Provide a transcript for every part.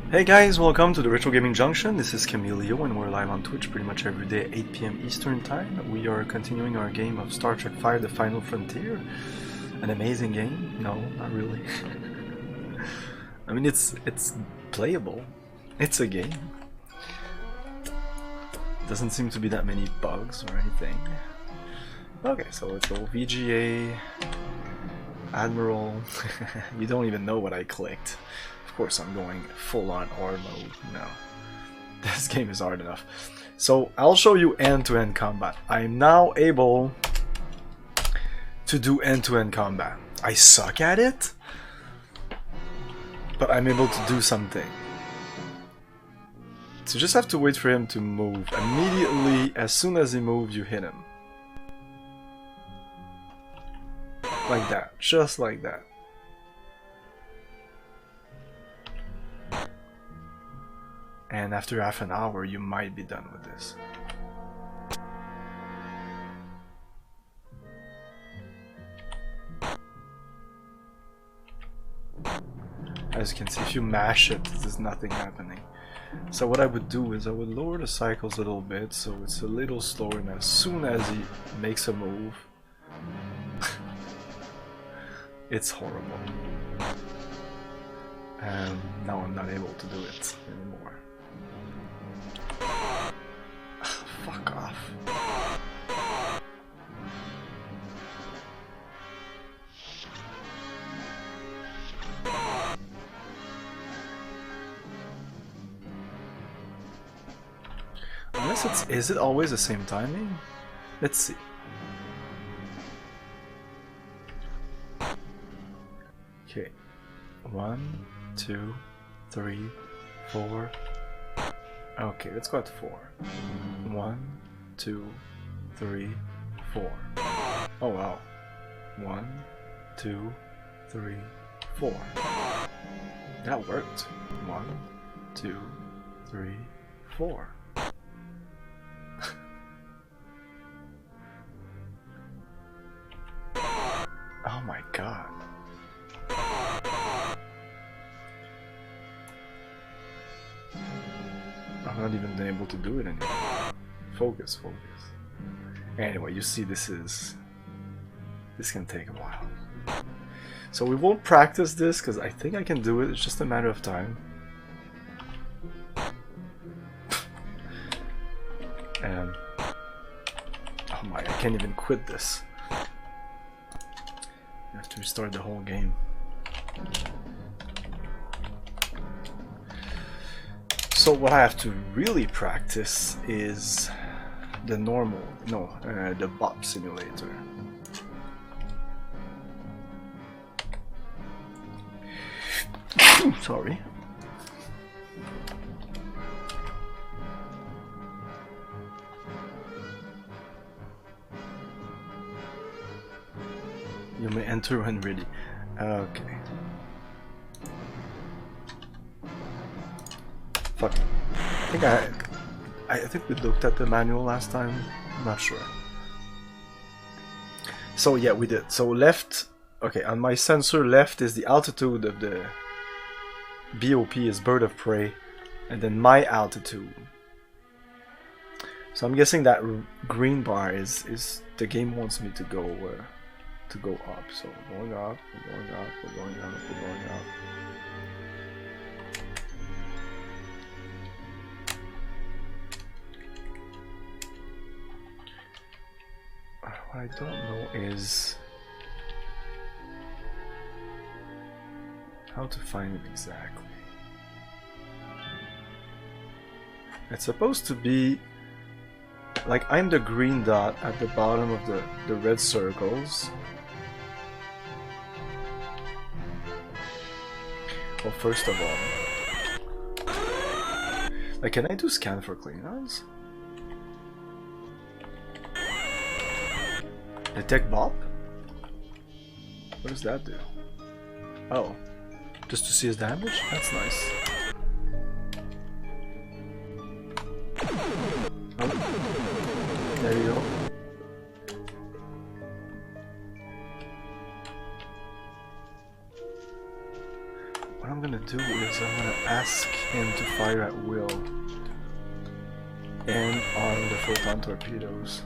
Hey guys, welcome to the Retro Gaming Junction. This is Camilio and we're live on Twitch pretty much every day at 8 p.m. Eastern Time. We are continuing our game of Star Trek V: The Final Frontier. An amazing game? No, not really. I mean, it's playable. It's a game. Doesn't seem to be that many bugs or anything. Okay, so let's go VGA, Admiral. You don't even know what I clicked. Of course I'm going full-on R mode. No. This game is hard enough. So I'll show you end-to-end combat. I'm now able to do end-to-end combat. I suck at it, but I'm able to do something. So you just have to wait for him to move. Immediately, as soon as he moves, you hit him. Like that. Just like that. And after half an hour, you might be done with this. As you can see, if you mash it, there's nothing happening. So what I would do is I would lower the cycles a little bit, so it's a little slower, and as soon as he makes a move, it's horrible. And now I'm not able to do it anymore. Fuck off. Unless it's... is it always the same timing? Let's see. Okay. 1, 2, 3, 4. Okay, let's go at 4. 1, 2, 3, 4. Oh wow. 1, 2, 3, 4. That worked. 1, 2, 3, 4. Oh my god. I'm not even able to do it anymore. Focus. Anyway, you see this can take a while. So we won't practice this because I think I can do it, it's just a matter of time. And oh my, I can't even quit this. I have to restart the whole game. So what I have to really practice is the the bot simulator. Sorry. You may enter when ready. Okay. Fuck. I think we looked at the manual last time. I'm not sure. So yeah, we did. So left. Okay, on my sensor, left is the altitude of the BOP is bird of prey, and then my altitude. So I'm guessing that green bar is the game wants me to go up. So we're going up, we're going up, we're going up, we're going up. What I don't know is how to find it exactly. It's supposed to be like I'm the green dot at the bottom of the red circles. Well, first of all, like, can I do scan for Klingons? Detect Bob? What does that do? Oh, just to see his damage? That's nice. Oh, there you go. what I'm gonna do is I'm gonna ask him to fire at will and arm the photon torpedoes.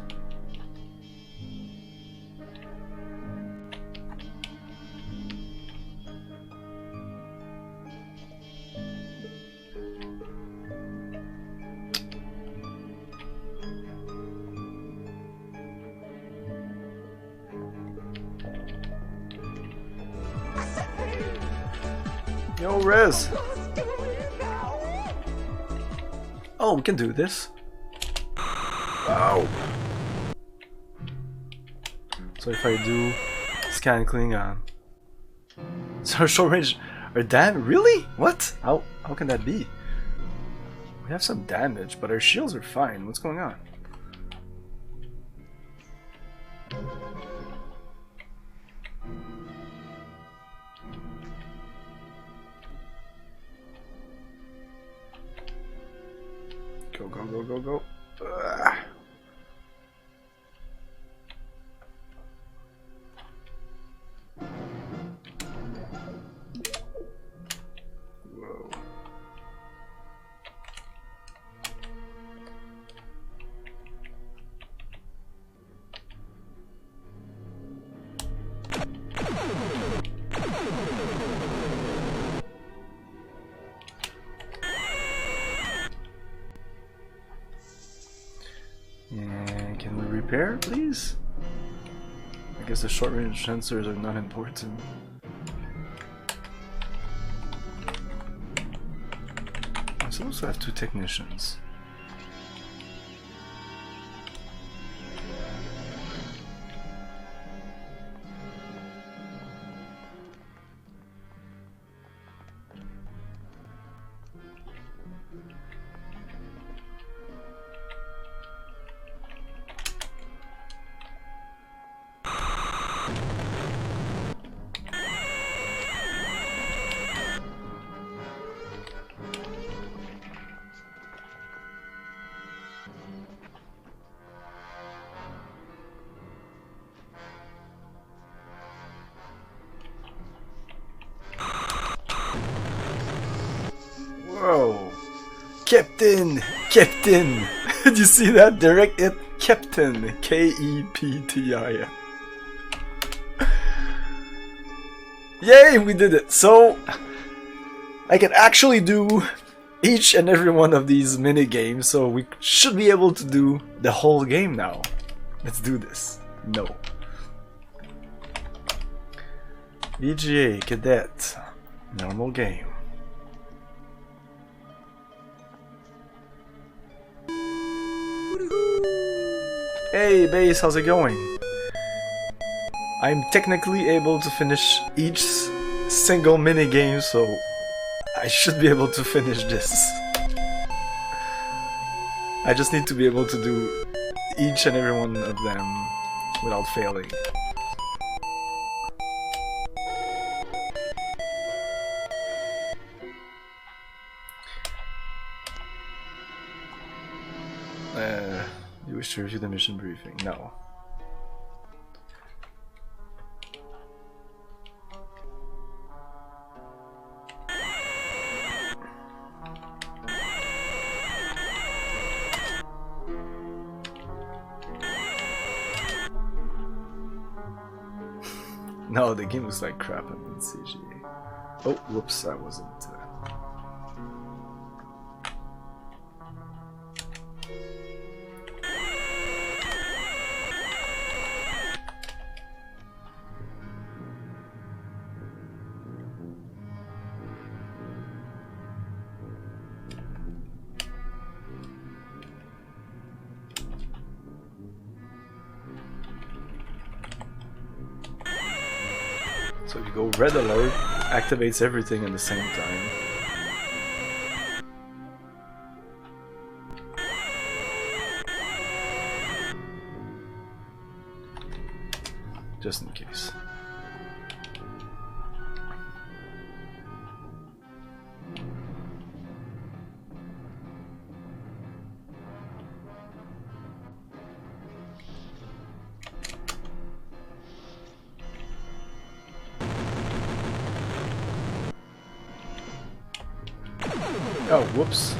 Yo, Rez! Oh, we can do this. Wow! So if I do scan Klingon, so short range are damn really? What? How can that be? We have some damage, but our shields are fine. What's going on? Go, go, go, go, go. Ugh. Whoa. And can we repair, please? I guess the short range sensors are not important. I'm supposed to have 2 technicians. Whoa! Captain! Captain! Did you see that? Direct hit Captain! K-E-P-T-I-N. Yay! We did it! So, I can actually do each and every one of these mini games, so we should be able to do the whole game now. Let's do this. No. VGA Cadet. Normal game. Hey base, how's it going? I'm technically able to finish each single mini game, so I should be able to finish this. I just need to be able to do each and every one of them without failing. You wish to review the mission briefing? No. No, the game was like crap on CGA. Oh, whoops, I wasn't. So if you go red alert, activates everything at the same time. Just in case. Oh, whoops.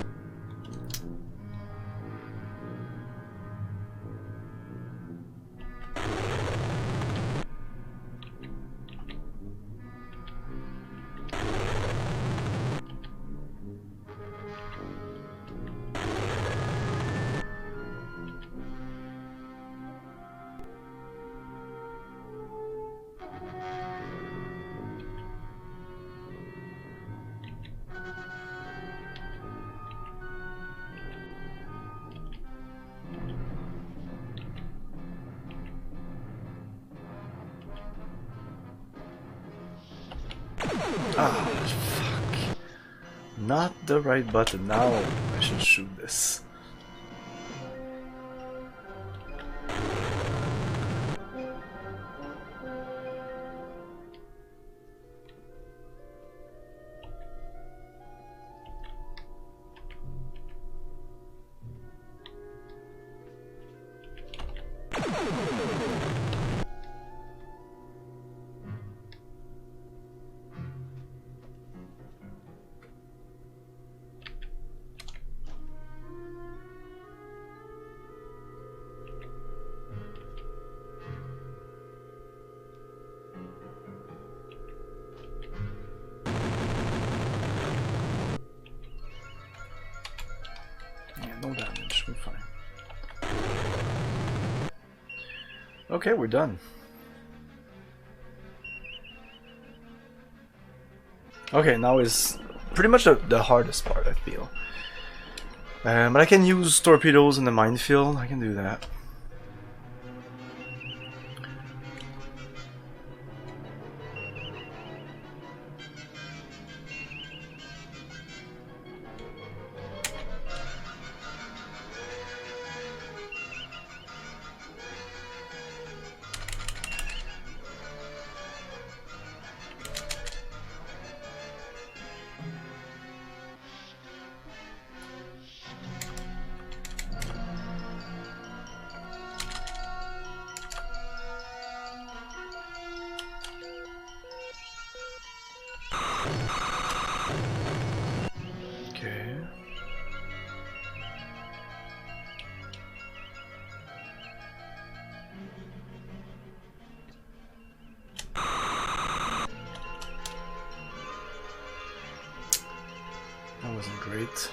Ah, fuck. Not the right button. Now I should shoot this. No damage, we're fine. Okay, we're done. Okay, now is pretty much the hardest part, I feel. But I can use torpedoes in the minefield, I can do that. That wasn't great.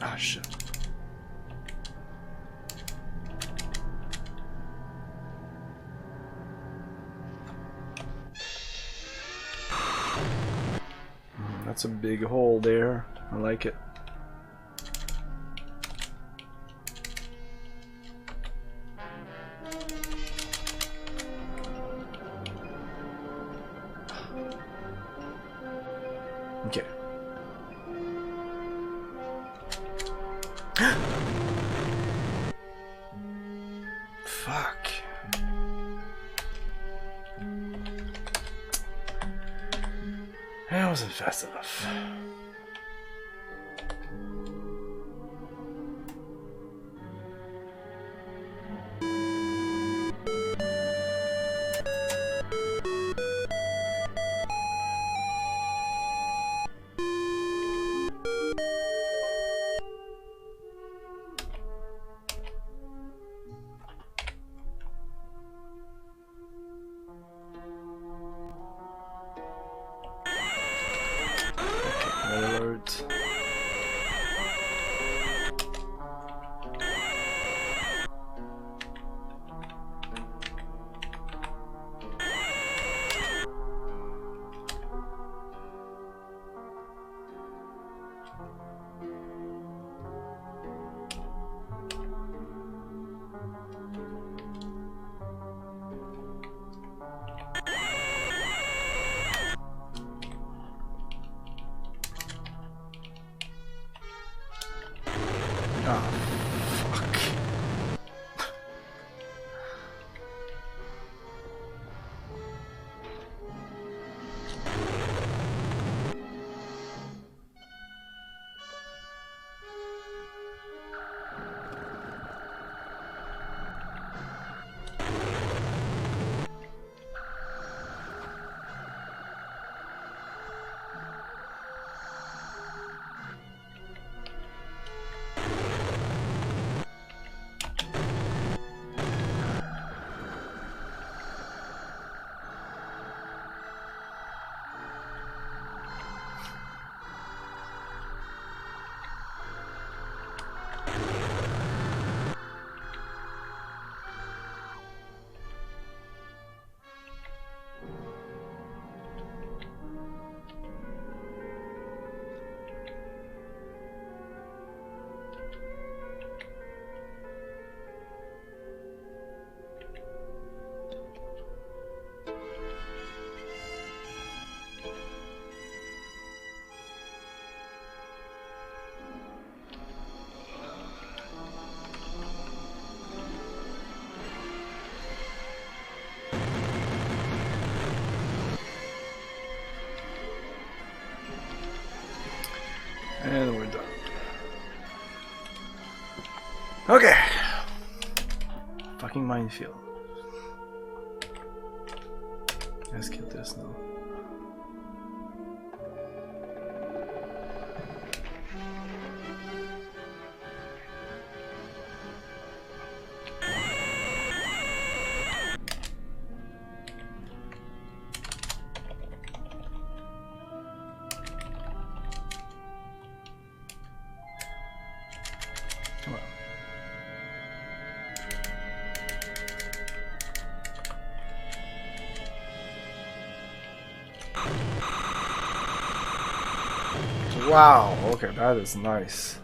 Ah, shit. That's a big hole there. I like it. Okay. Fuck. That wasn't fast enough. Alert. Oh, fuck. And we're done. Okay. Fucking minefield. Let's kill this now. Wow, okay, that is nice.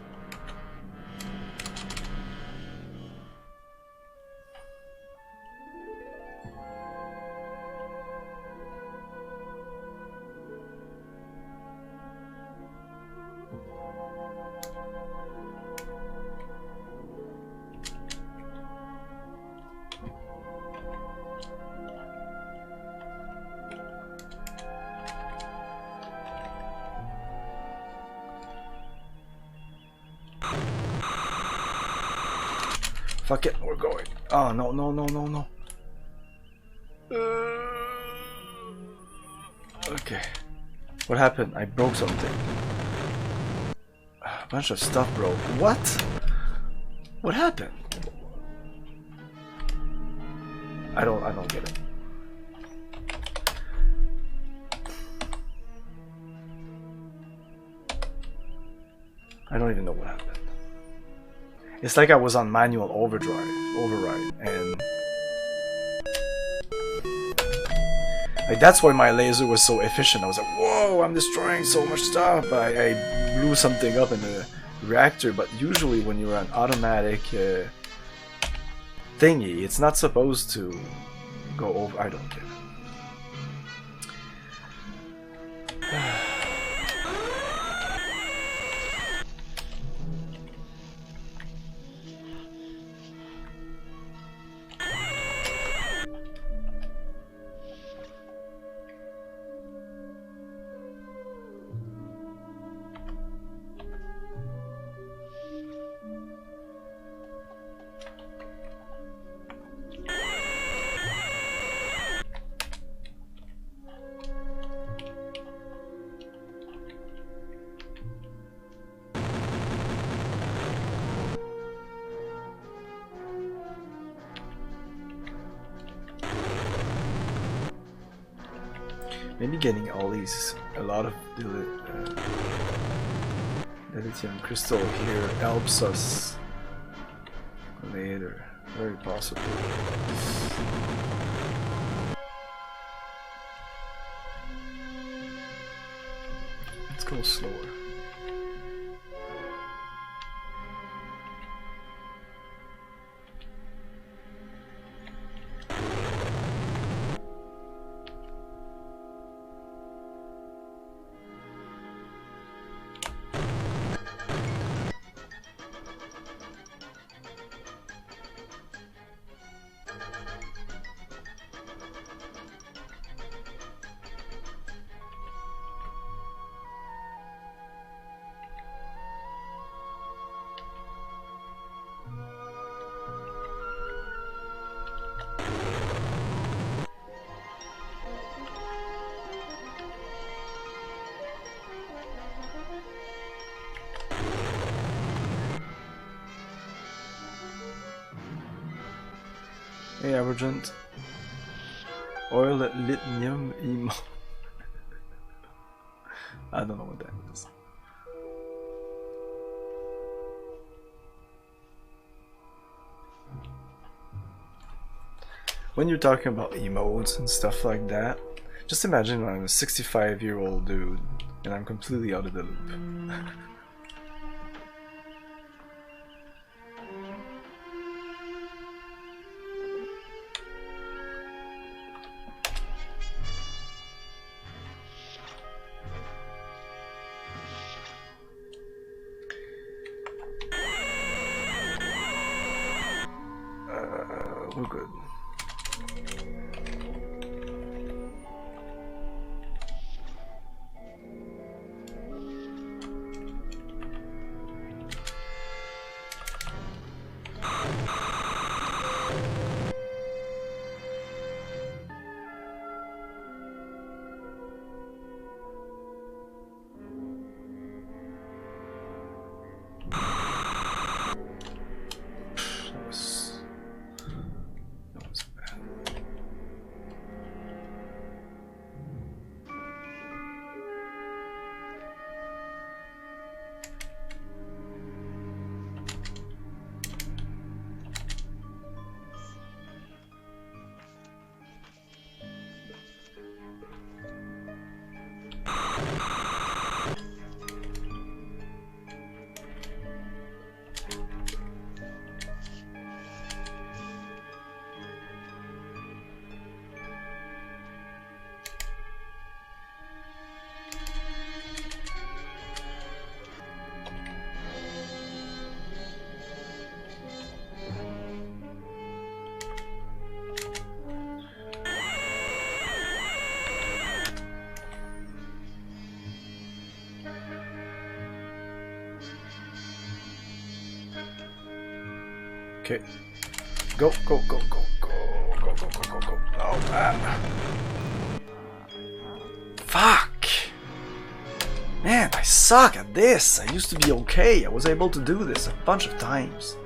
Fuck it, we're going. Oh, no, no, no, no, no. Okay. What happened? I broke something. A bunch of stuff broke. What? What happened? I don't get it. I don't even know what happened. It's like I was on manual override, and like that's why my laser was so efficient. I was like, whoa, I'm destroying so much stuff. I blew something up in the reactor, but usually when you're an automatic thingy, it's not supposed to go over. I don't get it. Maybe getting all these, a lot of the lithium crystal here helps us later. Very possible. Let's go slower. Hey, Abergent. Oil lithium emo. I don't know what that is. When you're talking about emotes and stuff like that, just imagine I'm a 65-year-old dude and I'm completely out of the loop. We're good. Okay. Go, go, go, go, go, go, go, go, go, go. Oh man. Fuck! Man, I suck at this. I used to be okay. I was able to do this a bunch of times.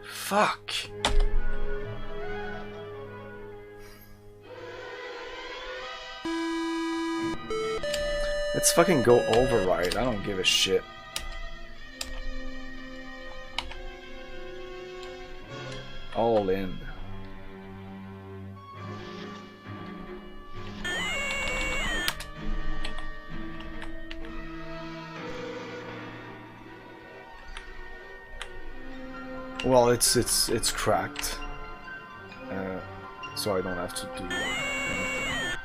Fuck. Let's fucking go override. I don't give a shit. All in. Well, it's cracked, so I don't have to do anything.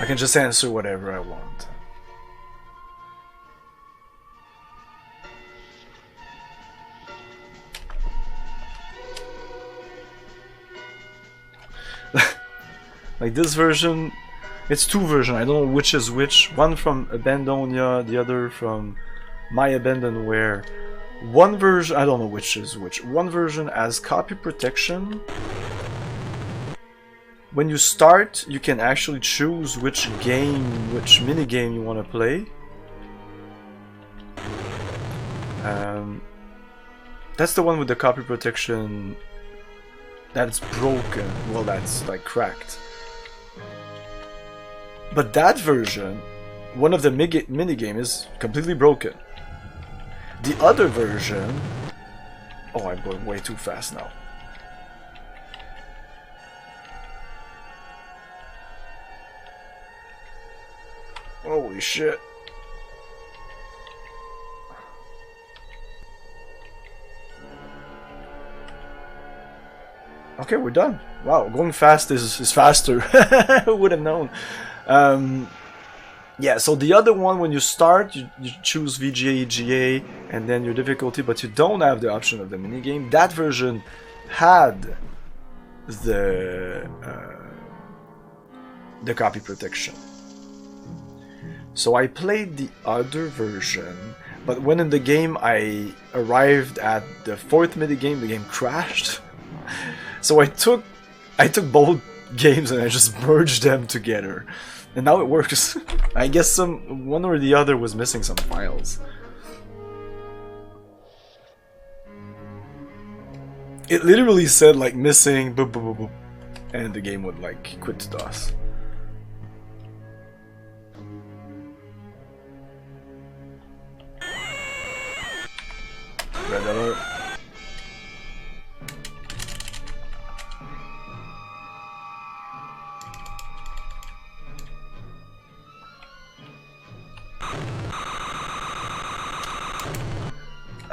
I can just answer whatever I want. Like this version, it's two versions. I don't know which is which. One from Abandonia, the other from My Abandonware. One version, I don't know which is which. One version has copy protection. When you start, you can actually choose which game, which minigame you want to play. That's the one with the copy protection that's broken. Well, that's like cracked. But that version, one of the minigame is completely broken. The other version... Oh, I'm going way too fast now. Holy shit. Okay, we're done. Wow, going fast is faster. Who would have known? Yeah, so the other one, when you start, you choose VGA, EGA, and then your difficulty, but you don't have the option of the minigame. That version had the copy protection. So I played the other version, but when in the game I arrived at the fourth minigame, the game crashed. So I took both games and I just merged them together. And now it works. I guess one or the other was missing some files. it literally said like missing, boop, boop, boop, boop, and the game would like quit to DOS. Red alert.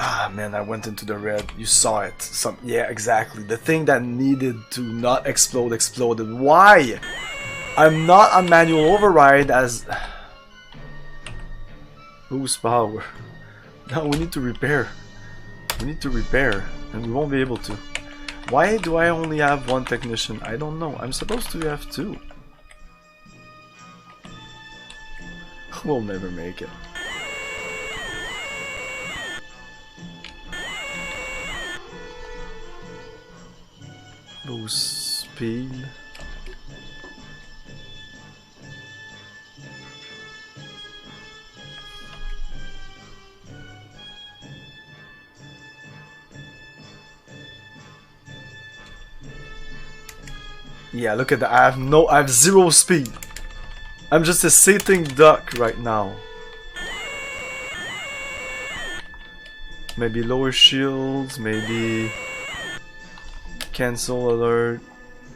Ah man, I went into the red. You saw it. Yeah, exactly. The thing that needed to not explode exploded. Why? I'm not on manual override as boost power. No, we need to repair. We need to repair, and we won't be able to. Why do I only have one technician? I don't know. I'm supposed to have two. We'll never make it. Boost speed. Yeah, look at that. I have zero speed. I'm just a sitting duck right now. Maybe lower shields, maybe cancel alert.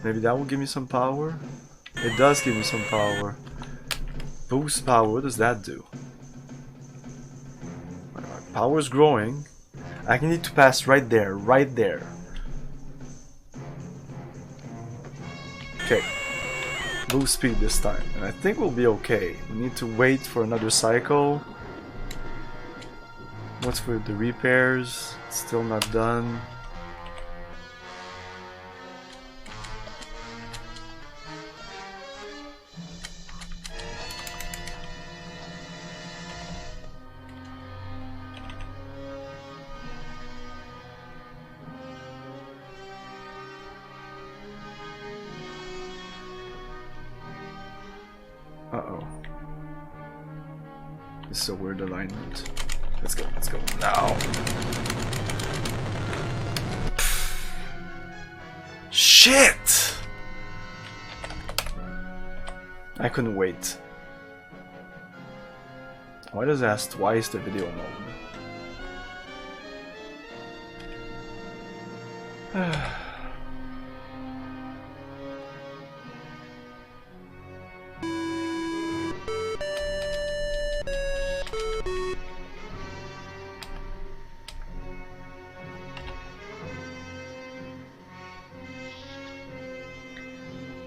Maybe that will give me some power. It does give me some power. Boost power, what does that do? Power's growing. I need to pass right there, right there. Okay. Boost speed this time, and I think we'll be okay. We need to wait for another cycle. What's for the repairs? Still not done. Uh-oh. This is a weird alignment. Let's go now. Shit! I couldn't wait. Why does it ask twice the video mode?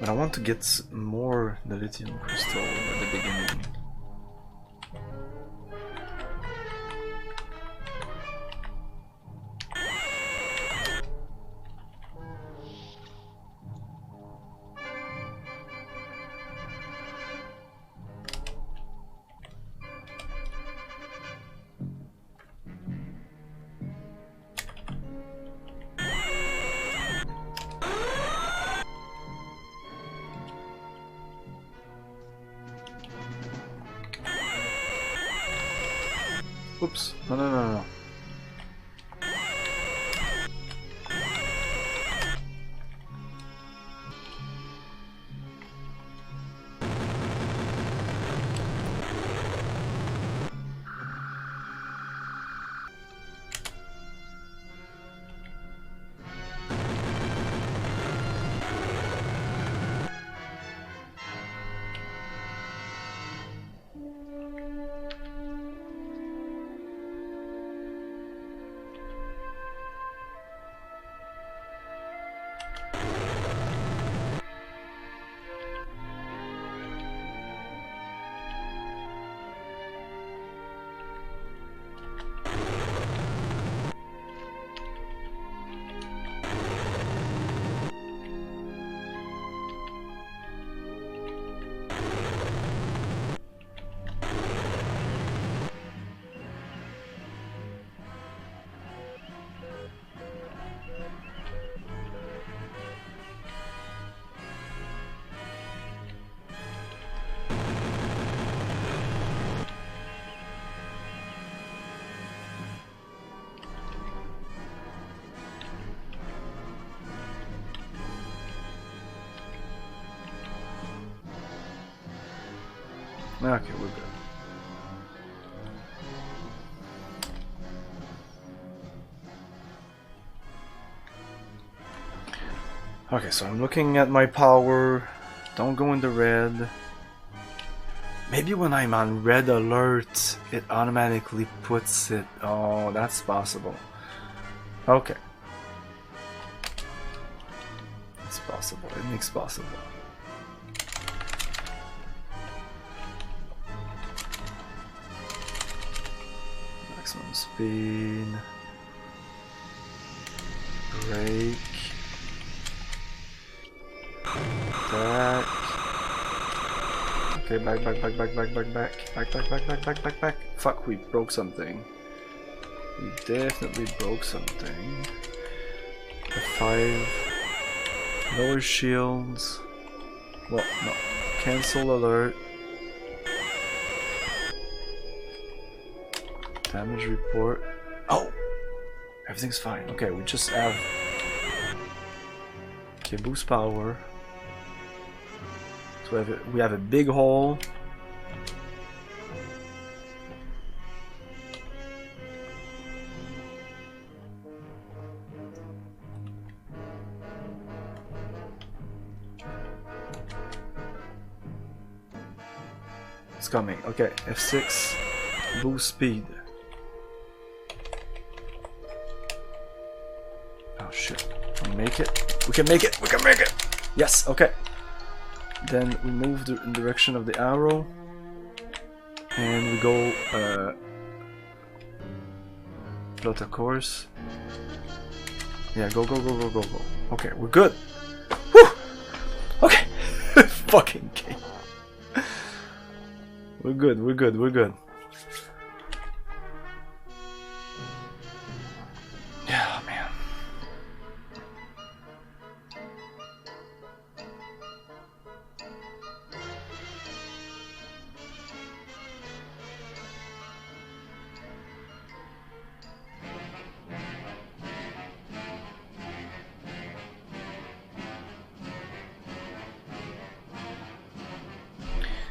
But I want to get more the lithium crystal at the beginning. Oops. No. Okay, we're good. Okay, so I'm looking at my power. Don't go in the red. Maybe when I'm on red alert, it automatically puts it... Oh, that's possible. Okay. It's possible. It makes possible. Maximum speed. Brake. Attack. Okay, back. Fuck, we broke something. We definitely broke something. The 5. Lower shields. Well, no. Cancel alert. Damage report. Oh! Everything's fine. Okay, we just have... Okay, boost power. So we have a big hole. It's coming. Okay, F6. Boost speed. Oh shit. We make it. We can make it. We can make it. Yes. Okay. Then we move in the direction of the arrow, and we go plot a course. Yeah, go. Okay, we're good. Whew! Okay. Fucking game. We're good. Yeah, man.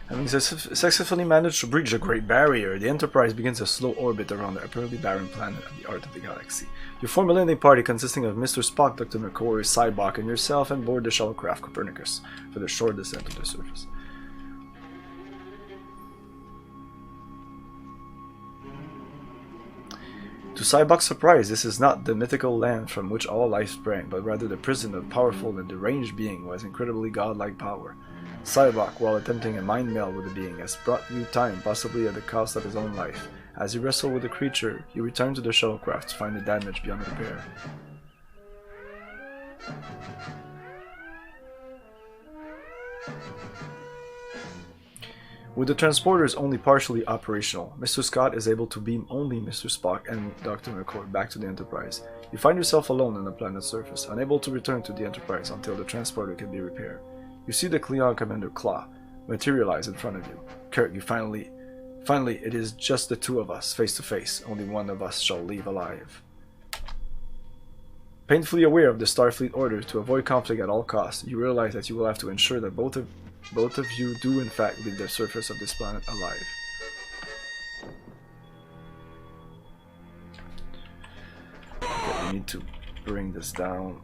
Having successfully managed to breach the Great Barrier, the Enterprise begins a slow orbit around the apparently barren planet at the heart of the galaxy. You form a landing party consisting of Mr. Spock, Dr. McCoy, Cybok, and yourself, and board the shuttlecraft Copernicus for the short descent to the surface. To Cybok's surprise, this is not the mythical land from which all life sprang, but rather the prison of a powerful and deranged being who has incredibly godlike power. Cybok, while attempting a mind meld with the being, has brought you time, possibly at the cost of his own life. As you wrestle with the creature, you return to the shuttlecraft to find the damage beyond repair. With the transporters only partially operational, Mr. Scott is able to beam only Mr. Spock and Dr. McCoy back to the Enterprise. You find yourself alone on the planet's surface, unable to return to the Enterprise until the transporter can be repaired. You see the Klingon Commander Claw materialize in front of you. Kirk, you finally, it is just the two of us, face to face. Only one of us shall leave alive. Painfully aware of the Starfleet order to avoid conflict at all costs, you realize that you will have to ensure that both of you do in fact leave the surface of this planet alive. Okay, we need to bring this down.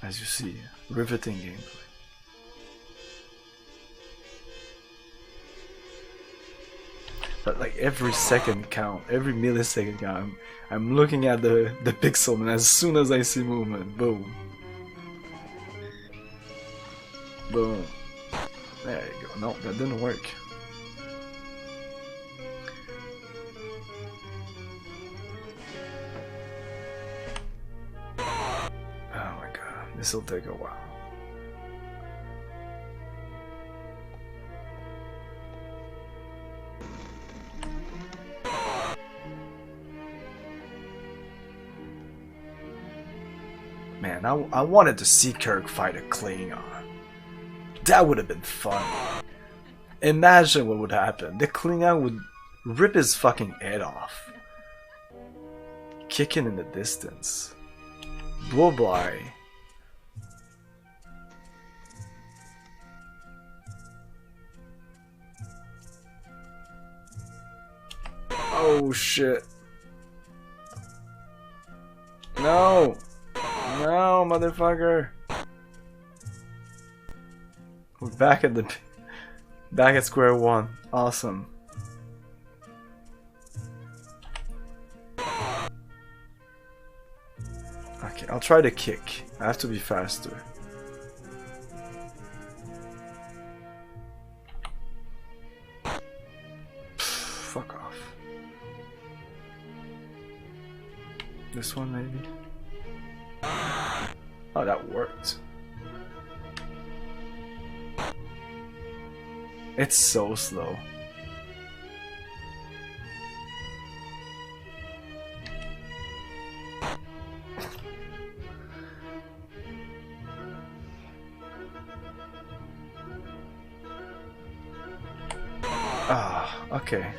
As you see, riveting gameplay. But like every second count, every millisecond count, I'm looking at the pixel, and as soon as I see movement, boom. Boom. There you go. No, that didn't work. This'll take a while. man. I wanted to see Kirk fight a Klingon. That would have been fun. Imagine what would happen. The Klingon would rip his fucking head off. Kicking in the distance. Bye-bye. Oh shit. No! No, motherfucker! We're back at square one. Awesome. Okay, I'll try to kick. I have to be faster. Fuck off. This one maybe? Oh, that worked. It's so slow. Ah, okay.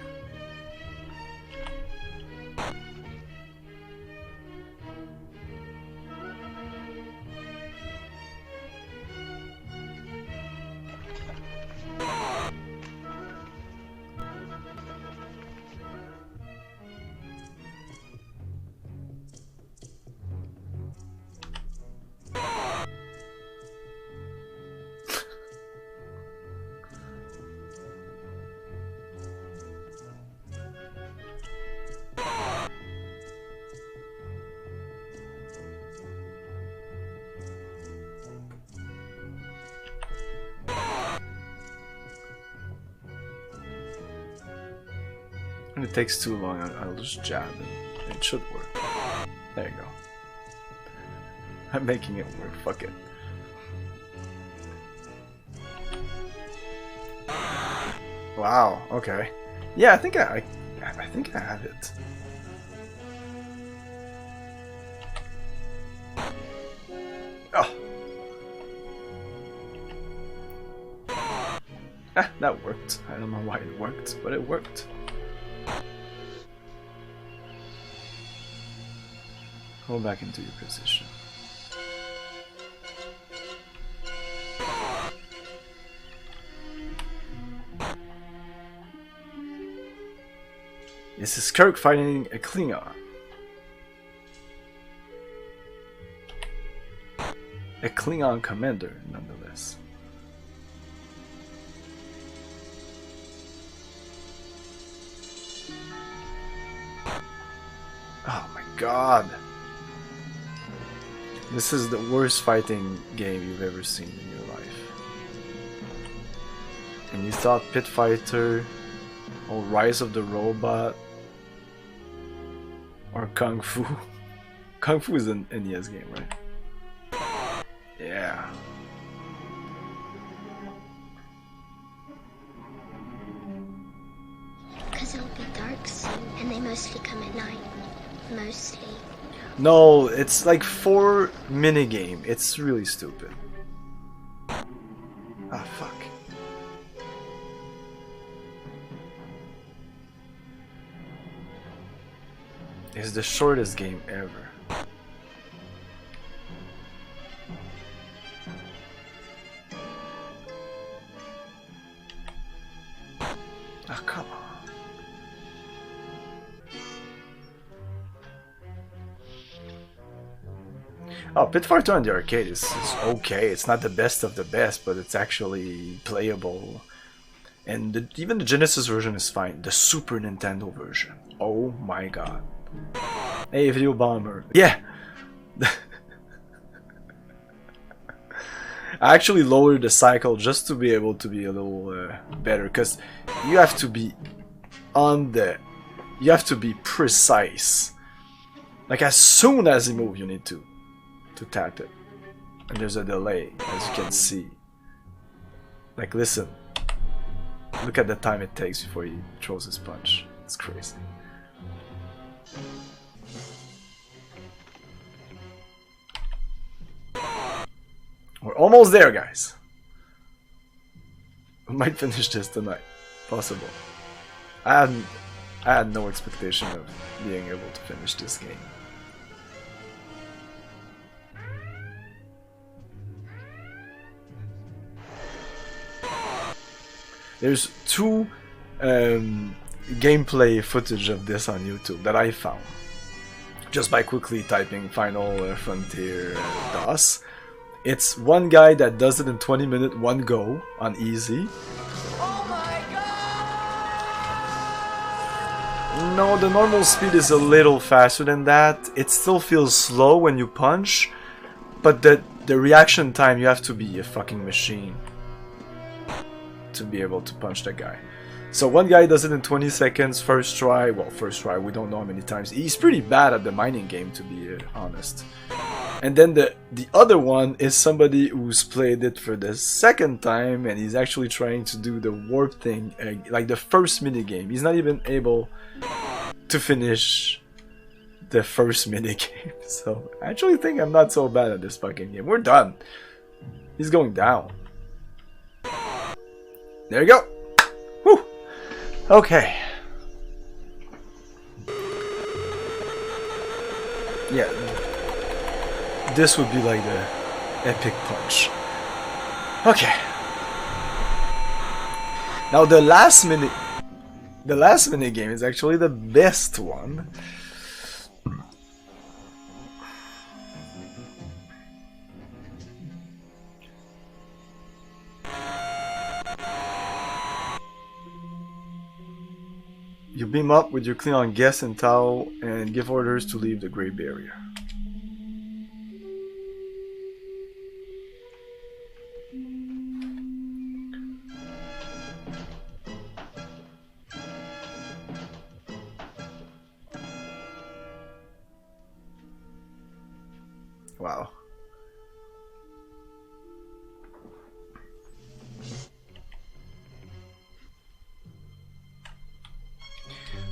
If it takes too long, I'll just jab and it should work. There you go. I'm making it work, fuck it. Wow, okay. Yeah, I think I think I have it. Oh. Ah, that worked. I don't know why it worked, but it worked. Go back into your position. This is Kirk fighting a Klingon. A Klingon commander, nonetheless. Oh my god. This is the worst fighting game you've ever seen in your life. And you thought Pit Fighter or Rise of the Robot or Kung Fu? Kung Fu is an NES game, right? Yeah. Because it'll be dark soon, and they mostly come at night. Mostly. No, it's like 4 minigame. It's really stupid. Ah, fuck. It's the shortest game ever. Ah, come on. Oh, Pitfall 2 on the arcade is okay. It's not the best of the best, but it's actually playable. And even the Genesis version is fine. The Super Nintendo version. Oh my god. Hey, Video Bomber. Yeah! I actually lowered the cycle just to be able to be a little better, because you have to be on the... You have to be precise. Like, as soon as you move, you need to tap it. And there's a delay, as you can see. Like, listen. Look at the time it takes before he throws his punch. It's crazy. We're almost there, guys. We might finish this tonight. Possible. I had no expectation of being able to finish this game. There's two gameplay footage of this on YouTube that I found just by quickly typing Final Frontier DOS. It's one guy that does it in 20 minutes, one go on easy. Oh my god! No, the normal speed is a little faster than that. It still feels slow when you punch, but the reaction time, you have to be a fucking machine to be able to punch that guy. So one guy does it in 20 seconds, first try. Well, first try, we don't know how many times. He's pretty bad at the mining game, to be honest. And then the other one is somebody who's played it for the second time, and he's actually trying to do the warp thing, like the first minigame. He's not even able to finish the first minigame. So I actually think I'm not so bad at this fucking game. We're done. He's going down. There you go. Whew. Okay. Yeah. This would be like the epic punch. Okay. Now the last minute game is actually the best one. You beam up with your Klingon guest and Tau and give orders to leave the Grey Barrier. Wow.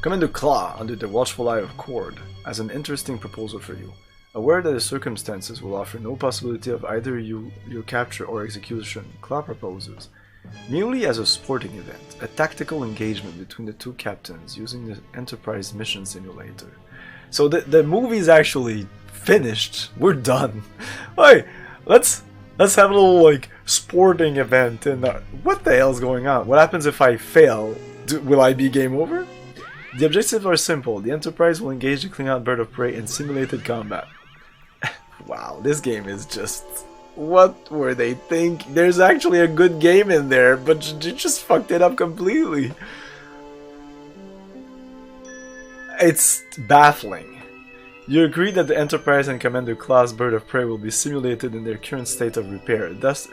Commander Claw, under the watchful eye of Cord, has an interesting proposal for you. Aware that the circumstances will offer no possibility of either your capture or execution, Claw proposes, merely as a sporting event, a tactical engagement between the two captains using the Enterprise mission simulator. So the movie's actually finished. We're done. Hey, let's have a little like sporting event. And what the hell's going on? What happens if I fail? Will I be game over? The objectives are simple. The Enterprise will engage the Klingon bird of prey in simulated combat. Wow, this game is just... What were they thinking? There's actually a good game in there, but you just fucked it up completely. It's baffling. You agree that the Enterprise and Commander Claw's bird of prey will be simulated in their current state of repair, thus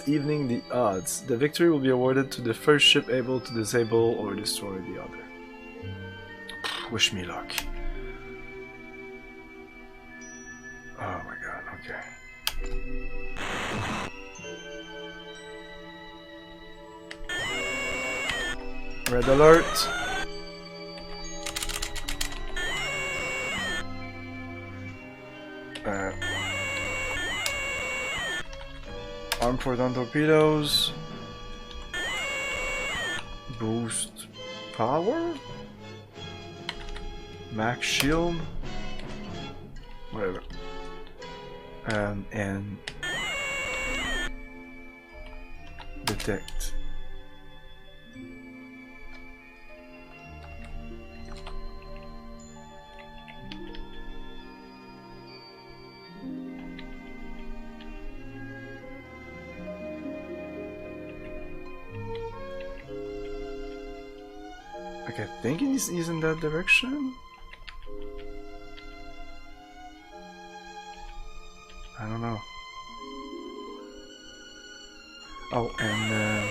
evening the odds. The victory will be awarded to the first ship able to disable or destroy the other. Wish me luck. Oh my god, okay. Red alert. Arm for down torpedoes. Boost power. Max shield. Whatever. And detect. Okay, I think he's in that direction. I don't know. Oh, and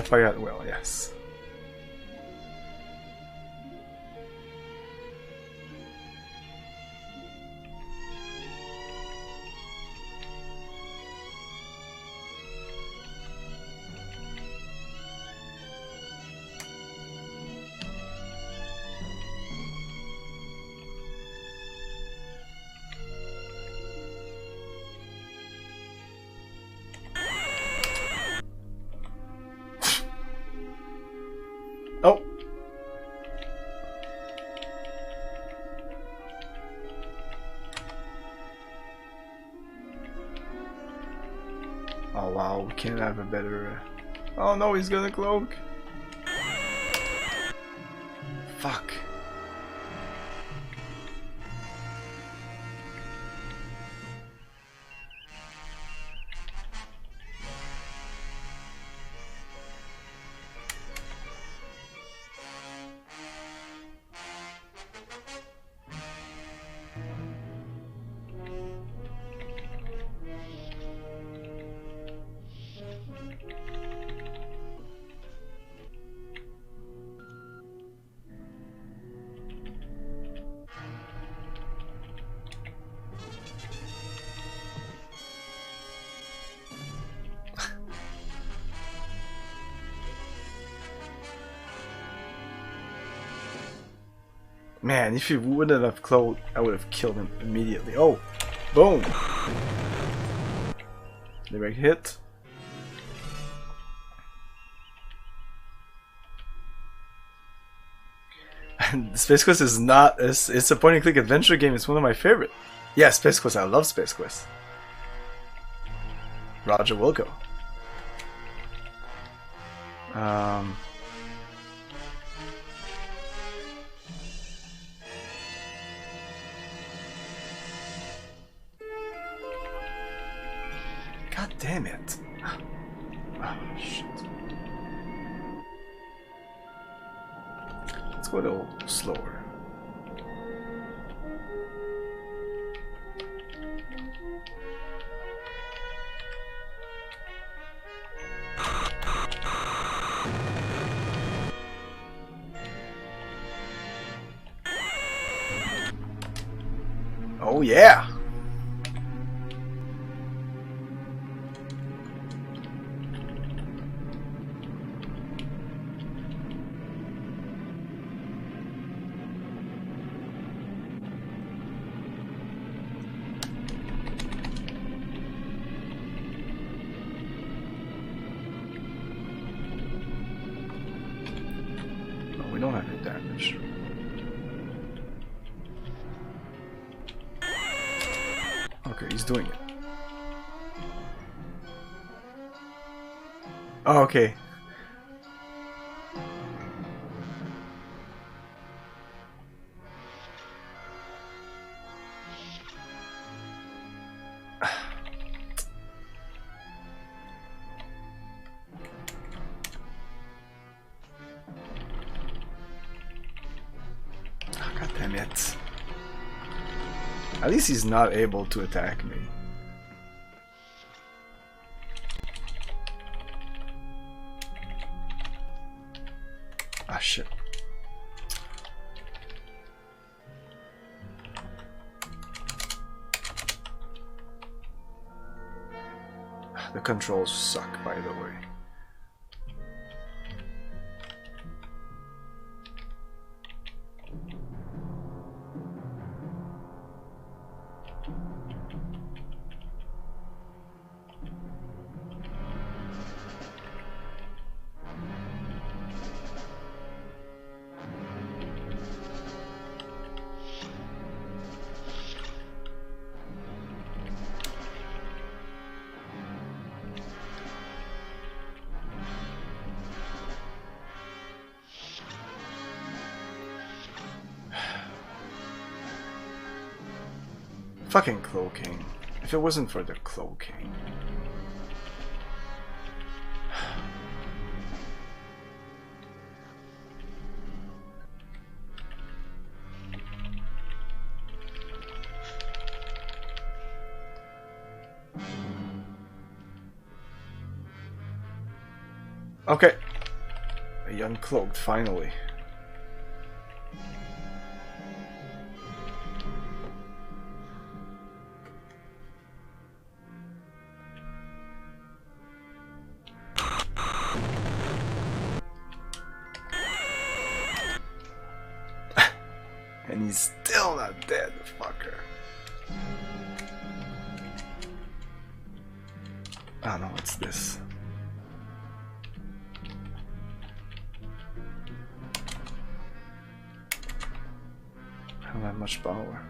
fire at will, yes. can't have a better... Oh no, he's gonna cloak! Fuck. Man, if he wouldn't have cloaked, I would have killed him immediately. Oh! Boom! Direct hit. And Space Quest is not... It's a point-and-click adventure game. It's one of my favorite. Yeah, Space Quest. I love Space Quest. Roger Wilco. God damn it. Oh, shit. Let's go a little slower. Oh yeah! We don't have any damage. Okay, he's doing it. Oh, okay. God damn it. At least he's not able to attack me. Ah, shit. The controls suck, by the way. Fucking cloaking. If it wasn't for the cloaking. Okay. A uncloaked finally. And he's still not dead, fucker. Oh no, what's this? I don't have much power.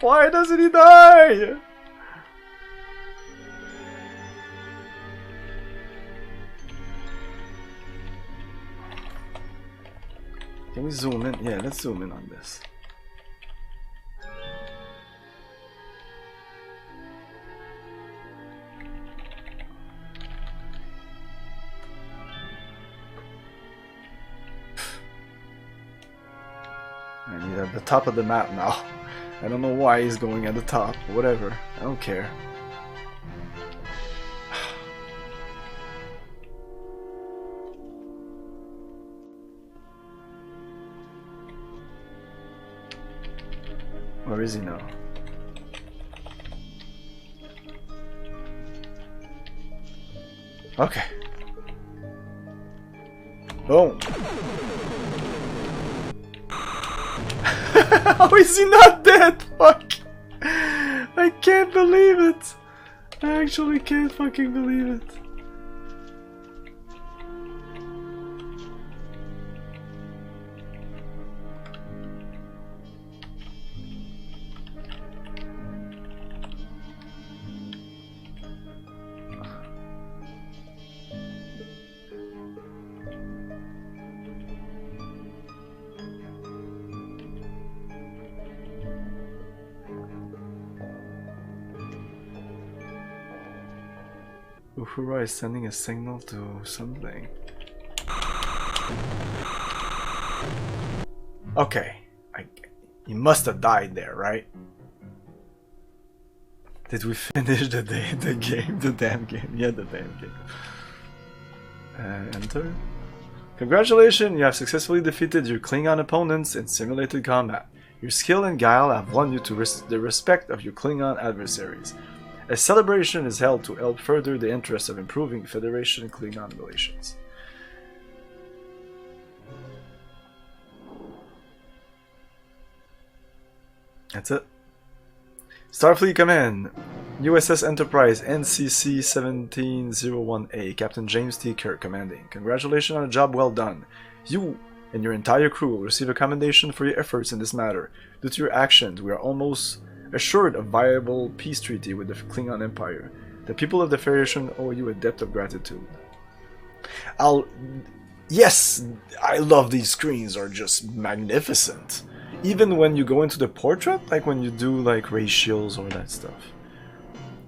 Why doesn't he die? Can we zoom in? Yeah, let's zoom in on this. I need at the top of the map now. I don't know why he's going at the top. Whatever. I don't care. Where is he now? Okay. Boom. How is he not dead? Fuck. I can't believe it. I actually can't fucking believe it. Uhura is sending a signal to something. Okay, he must have died there, right? Did we finish the game? The damn game. Yeah, the damn game. Enter. Congratulations, you have successfully defeated your Klingon opponents in simulated combat. Your skill and guile have won you to the respect of your Klingon adversaries. A celebration is held to help further the interest of improving Federation-Klingon relations. That's it. Starfleet Command, USS Enterprise NCC 1701A, Captain James T. Kirk commanding. Congratulations on a job well done. You and your entire crew will receive a commendation for your efforts in this matter. Due to your actions, we are almost assured of viable peace treaty with the Klingon Empire. The people of the Federation owe you a debt of gratitude. Yes, I love these screens, are just magnificent. Even when you go into the portrait, like when you do like ratios or that stuff.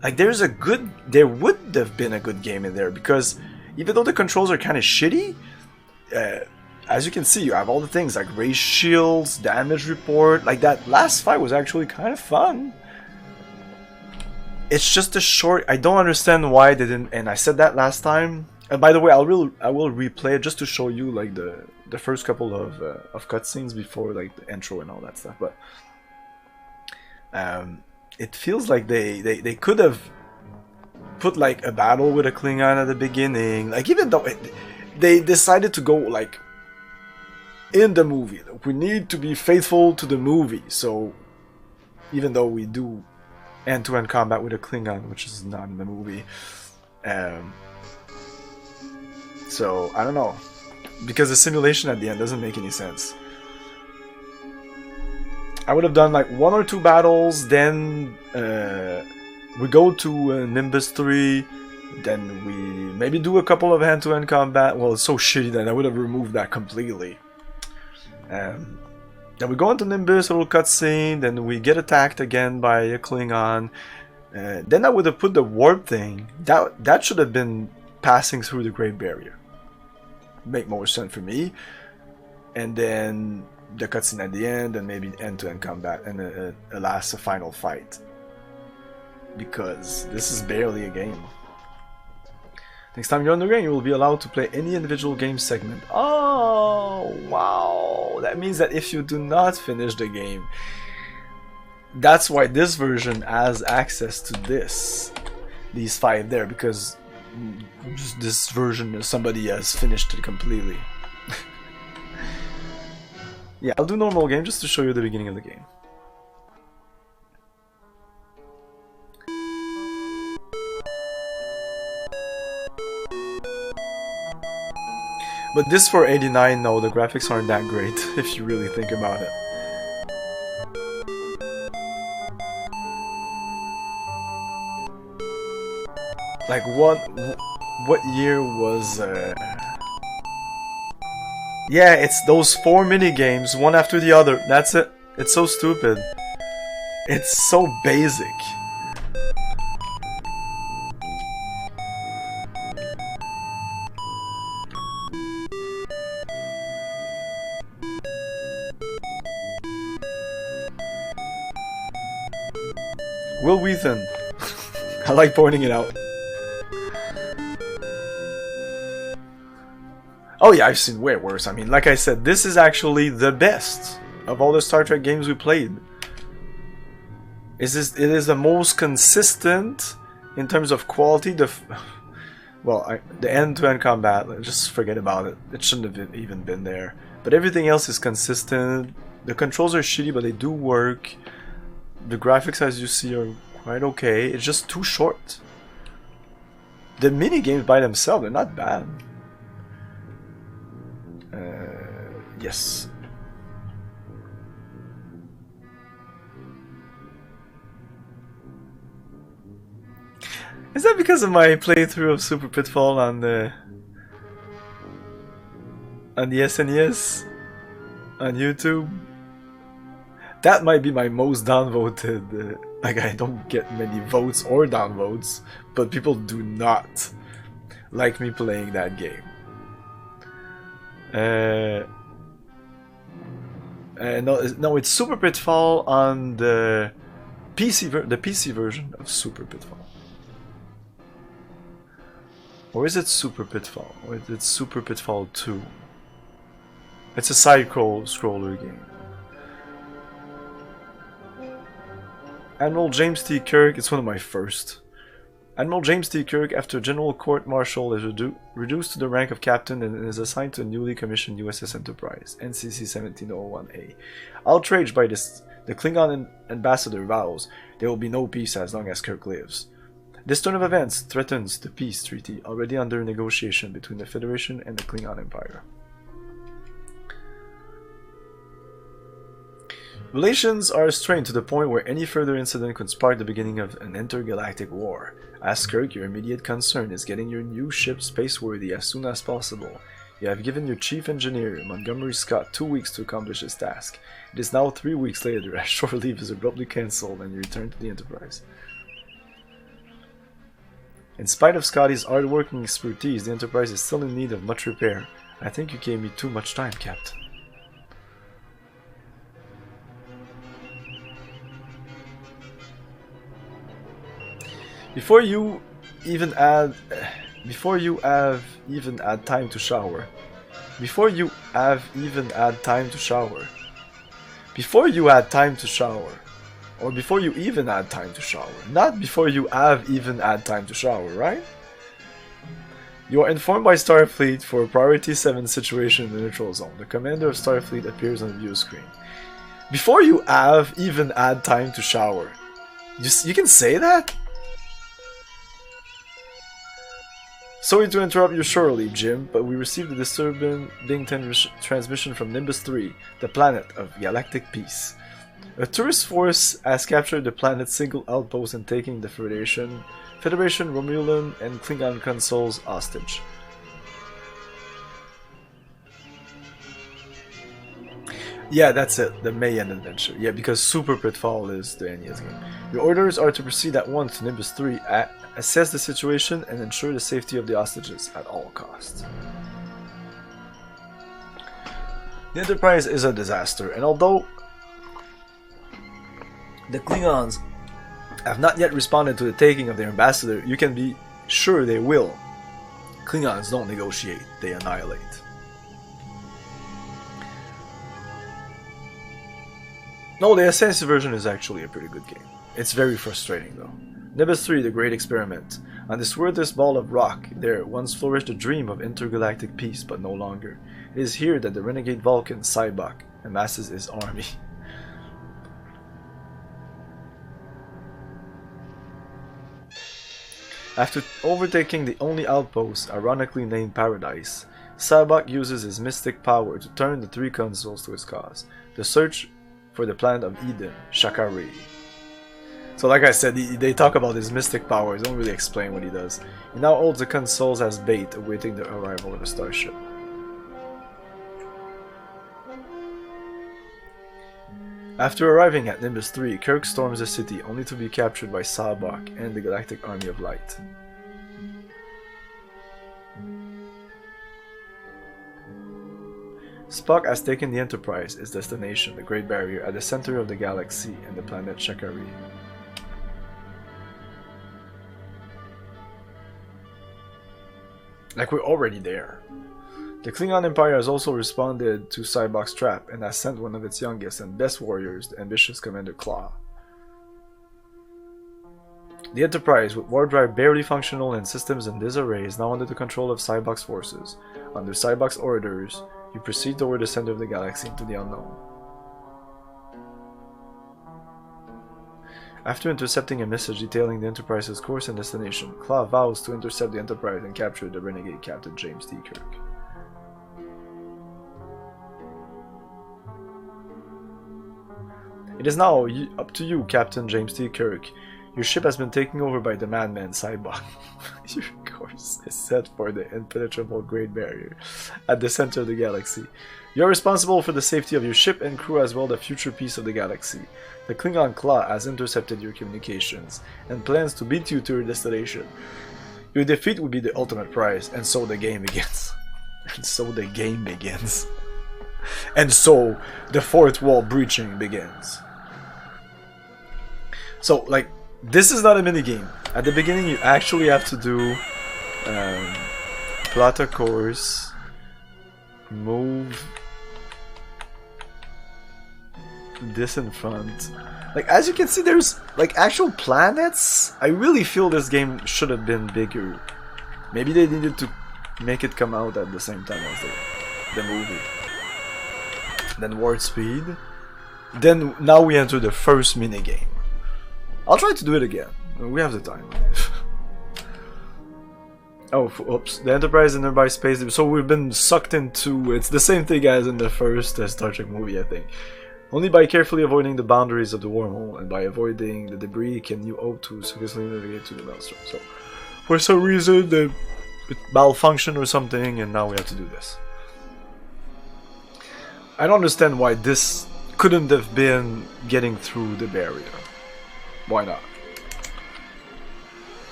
Like there would have been a good game in there, because even though the controls are kind of shitty, as you can see, you have all the things like race shields, damage report. Like that last fight was actually kind of fun. It's just a short. I don't understand why they didn't. And I said that last time. And by the way, I will replay it just to show you like the first couple of cutscenes before like the intro and all that stuff. But it feels like they could have put like a battle with a Klingon at the beginning. Like even though they decided to go like in the movie, we need to be faithful to the movie. So even though we do end-to-end combat with a Klingon, which is not in the movie, so I don't know, because the simulation at the end doesn't make any sense. I would have done like 1 or 2 battles, then we go to Nimbus 3, then we maybe do a couple of hand-to-end combat. Well, it's so shitty that I would have removed that completely. Then we go into Nimbus, a little cutscene, then we get attacked again by a Klingon. Then I would have put the warp thing. That should have been passing through the Great Barrier. Make more sense for me. And then the cutscene at the end, and maybe end-to-end combat, and a final fight. Because this is barely a game. Next time you're on the game, you will be allowed to play any individual game segment. Oh, wow. That means that if you do not finish the game, that's why this version has access to these 5 there, because this version, somebody has finished it completely. Yeah, I'll do normal game just to show you the beginning of the game. But this for 89, no, the graphics aren't that great, if you really think about it. Like what year was? Yeah, it's those 4 mini games, one after the other. That's it. It's so stupid. It's so basic. Will Wheaton. I like pointing it out. Oh yeah, I've seen way worse. I mean, like I said, this is actually the best of all the Star Trek games we played. It is the most consistent in terms of quality. The end-to-end combat, just forget about it. It shouldn't have even been there. But everything else is consistent. The controls are shitty, but they do work. The graphics, as you see, are quite okay. It's just too short. The mini games by themselves, they're not bad. Yes. Is that because of my playthrough of Super Pitfall on the SNES on YouTube? That might be my most downvoted. Like, I don't get many votes or downvotes, but people do not like me playing that game. No, it's Super Pitfall on the PC version of Super Pitfall. Or is it Super Pitfall? Or is it Super Pitfall 2? It's a side-scroller game. Admiral James T. Kirk, it's one of my first. Admiral James T. Kirk, after General Court Martial, is reduced to the rank of captain and is assigned to a newly commissioned USS Enterprise, NCC 1701A. Outraged by this, the Klingon ambassador vows there will be no peace as long as Kirk lives. This turn of events threatens the peace treaty already under negotiation between the Federation and the Klingon Empire. Relations are strained to the point where any further incident could spark the beginning of an intergalactic war. As Kirk, your immediate concern is getting your new ship spaceworthy as soon as possible. You have given your chief engineer, Montgomery Scott, 2 weeks to accomplish his task. It is now 3 weeks later as shore leave is abruptly cancelled and you return to the Enterprise. In spite of Scotty's hard-working expertise, the Enterprise is still in need of much repair. I think you gave me too much time, Captain. Before you have even had time to shower. Before you had time to shower. Or before you even had time to shower. Not before you have even had time to shower, right? You are informed by Starfleet for a Priority 7 situation in the neutral zone. The commander of Starfleet appears on the view screen. Before you have even had time to shower. You can say that? Sorry to interrupt you shortly, Jim, but we received a disturbing transmission from Nimbus 3, the planet of galactic peace. A tourist force has captured the planet's single outpost and taking the Federation, Romulan, and Klingon consuls hostage. Yeah, that's it, the Mayan adventure. Yeah, because Super Pitfall is the NES game. Your orders are to proceed at once to Nimbus 3, assess the situation, and ensure the safety of the hostages at all costs. The Enterprise is a disaster, and although the Klingons have not yet responded to the taking of their ambassador, you can be sure they will. Klingons don't negotiate, they annihilate. No, the SNES version is actually a pretty good game. It's very frustrating though. Nimbus 3, the Great Experiment. On this worthless ball of rock, there once flourished a dream of intergalactic peace, but no longer. It is here that the renegade Vulcan, Cybok, amasses his army. After overtaking the only outpost, ironically named Paradise, Cybok uses his mystic power to turn the 3 consuls to his cause. The search for the planet of Eden, Shakari. So like I said, they talk about his mystic powers, don't really explain what he does. He now holds the consoles as bait, awaiting the arrival of the starship. After arriving at Nimbus 3, Kirk storms the city, only to be captured by Sabak and the Galactic Army of Light. Spock has taken the Enterprise, its destination, the Great Barrier, at the center of the galaxy and the planet Shakari. Like, we're already there. The Klingon Empire has also responded to Cybok's trap and has sent one of its youngest and best warriors, the ambitious Commander Claw. The Enterprise, with warp drive barely functional and systems in disarray, is now under the control of Cybok's forces. Under Cybok's orders, you proceed toward the center of the galaxy into the unknown. After intercepting a message detailing the Enterprise's course and destination, Claw vows to intercept the Enterprise and capture the renegade Captain James T. Kirk. It is now up to you, Captain James T. Kirk. Your ship has been taken over by the madman Cybok. Your course is set for the impenetrable Great Barrier at the center of the galaxy. You are responsible for the safety of your ship and crew as well as the future peace of the galaxy. The Klingon Claw has intercepted your communications and plans to beat you to your destination. Your defeat will be the ultimate prize, and so the game begins. And so the game begins. And so the fourth wall breaching begins. So, like, this is not a minigame. At the beginning, you actually have to do plot a course, move this in front. Like, as you can see, there's like actual planets. I really feel this game should have been bigger. Maybe they needed to make it come out at the same time as the movie. Then warp speed. Then now we enter the first minigame. I'll try to do it again. We have the time. Oh, oops. The Enterprise and nearby space. So we've been sucked into... It's the same thing as in the first Star Trek movie, I think. Only by carefully avoiding the boundaries of the wormhole and by avoiding the debris can you hope to successfully navigate to the maelstrom. So, for some reason, it malfunctioned or something, and now we have to do this. I don't understand why this couldn't have been getting through the barrier. Why not?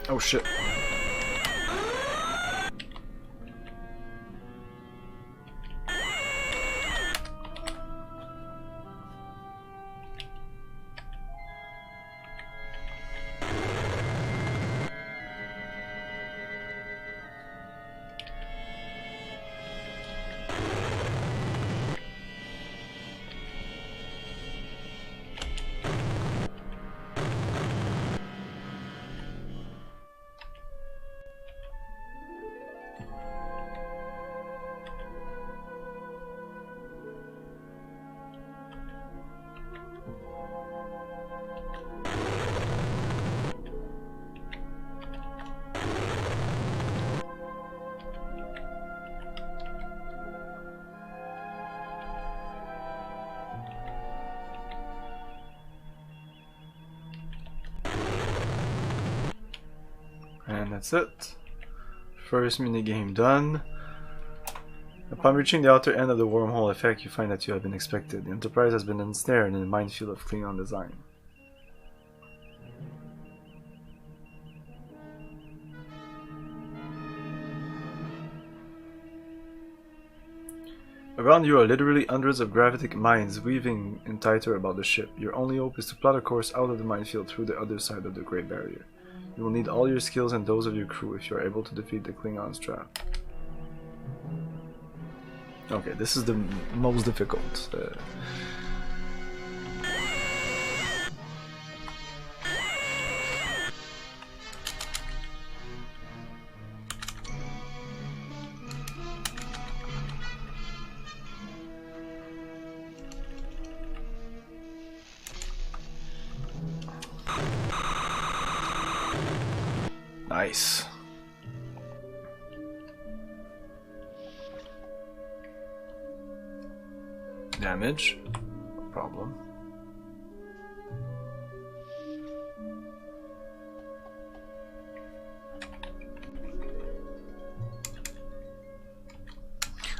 Oh shit. And that's it. First minigame done. Upon reaching the outer end of the wormhole effect, you find that you have been expected. The Enterprise has been ensnared in a minefield of Klingon design. Around you are literally hundreds of gravitic mines weaving in tighter about the ship. Your only hope is to plot a course out of the minefield through the other side of the Great Barrier. You will need all your skills and those of your crew if you are able to defeat the Klingon's trap. Okay, this is the most difficult. Nice. Damage. No problem.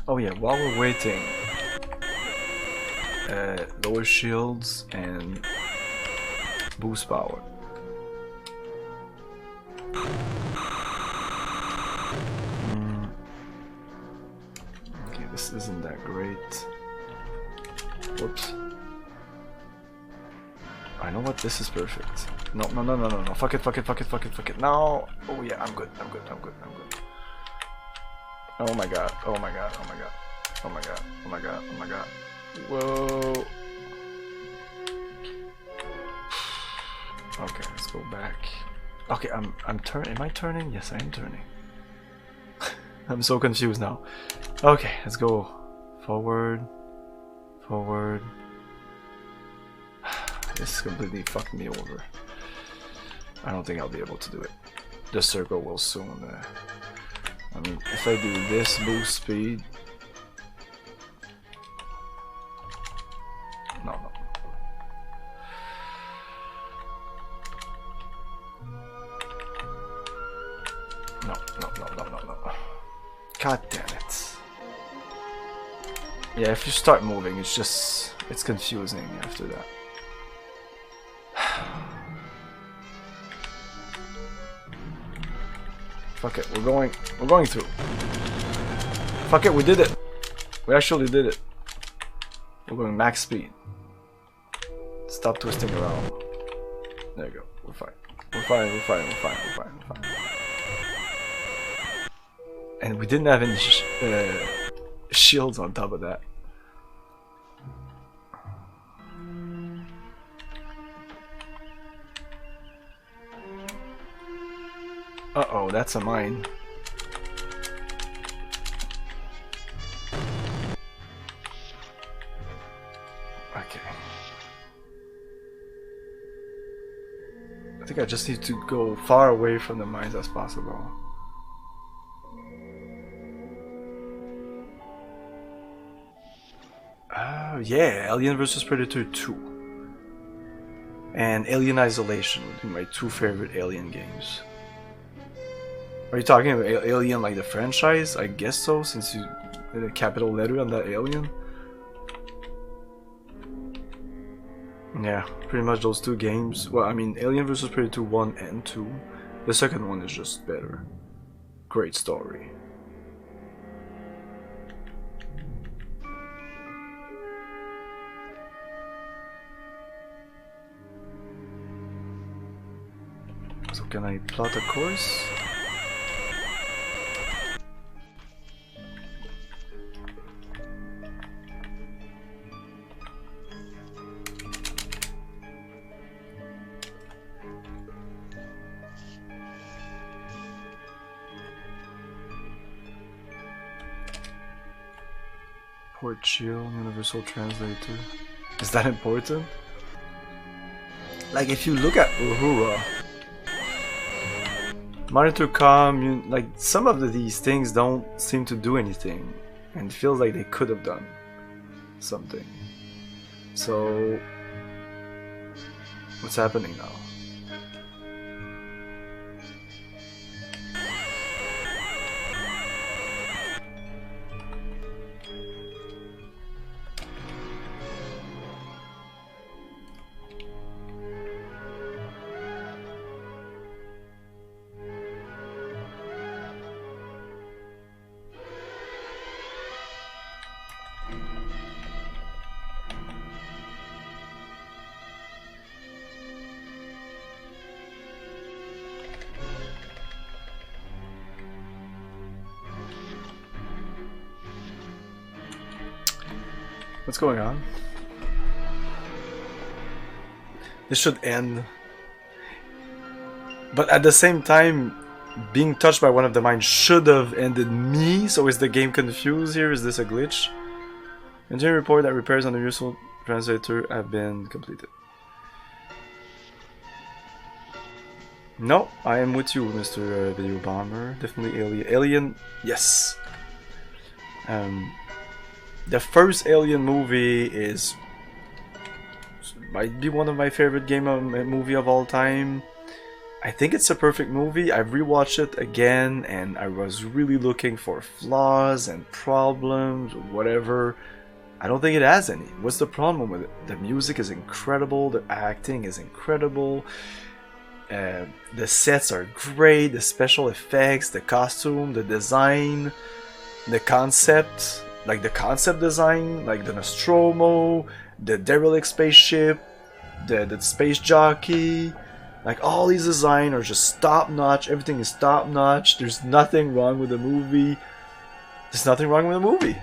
Oh yeah, while we're waiting, lower shields and boost power. Okay, this isn't that great. Whoops. I know what, this is perfect. No, no, no, no, no, no. Fuck it, fuck it, fuck it, fuck it, fuck it. No! Oh yeah, I'm good, I'm good, I'm good, I'm good. Oh my god, oh my god, oh my god. Oh my god, oh my god, oh my god. Whoa. Okay, let's go back. Okay, I'm turning. Am I turning? Yes, I am turning. I'm so confused now. Okay, let's go forward. Forward. This completely fucked me over. I don't think I'll be able to do it. The circle will soon. I mean, if I do this boost speed. No, no. No, no, no, no, no, no. God damn it. Yeah, if you start moving, it's confusing after that. Fuck it, we're going through. Fuck it, we did it. We actually did it. We're going max speed. Stop twisting around. There you go. We're fine. We're fine, we're fine, we're fine, we're fine, we're fine. And we didn't have any shields on top of that. Uh-oh, that's a mine. Okay. I think I just need to go far away from the mines as possible. Oh yeah, Alien vs Predator 2 and Alien Isolation would be my two favorite Alien games. Are you talking about Alien like the franchise? I guess so, since you did a capital letter on that Alien. Yeah, pretty much those two games. Well, I mean, Alien vs Predator 1 and 2. The second one is just better. Great story. So can I plot a course? Port shield, universal translator. Is that important? Like if you look at Uhura, monitor comm, like some of these things don't seem to do anything, and it feels like they could have done something. So what's happening now? What's going on? This should end. But at the same time, being touched by one of the mines should have ended me, so is the game confused here? Is this a glitch? Engineer report that repairs on the useful translator have been completed. No, I am with you, Mr. Video Bomber. Definitely Alien. Alien, yes. The first Alien movie might be one of my favorite movie of all time. I think it's a perfect movie. I've rewatched it again, and I was really looking for flaws and problems, or whatever. I don't think it has any. What's the problem with it? The music is incredible. The acting is incredible. The sets are great. The special effects, the costume, the design, the concept, like the concept design, like the Nostromo, the derelict spaceship, the space jockey. Like, all these designs are just top notch. Everything is top notch. There's nothing wrong with the movie. There's nothing wrong with the movie.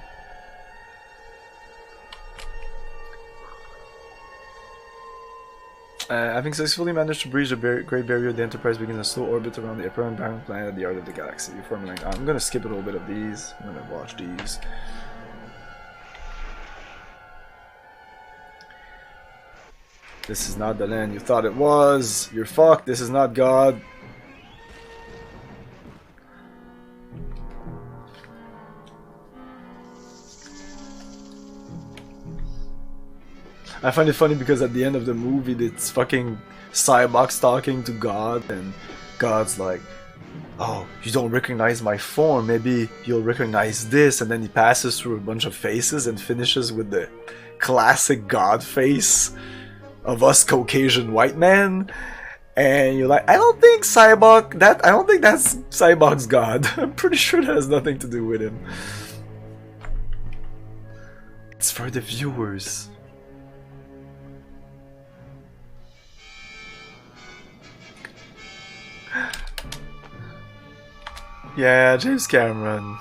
Having successfully managed to breach the Great Barrier, the Enterprise begins a slow orbit around the apparent parent planet at the heart of the galaxy. I'm gonna skip a little bit of these. I'm gonna watch these. This is not the land you thought it was. You're fucked. This is not God. I find it funny because at the end of the movie, it's fucking Cybox talking to God, and God's like, "Oh, you don't recognize my form. Maybe you'll recognize this." And then he passes through a bunch of faces and finishes with the classic God face of us Caucasian white men. And you're like, I don't think that's Cyborg's God. I'm pretty sure that has nothing to do with him. It's for the viewers. Yeah, James Cameron.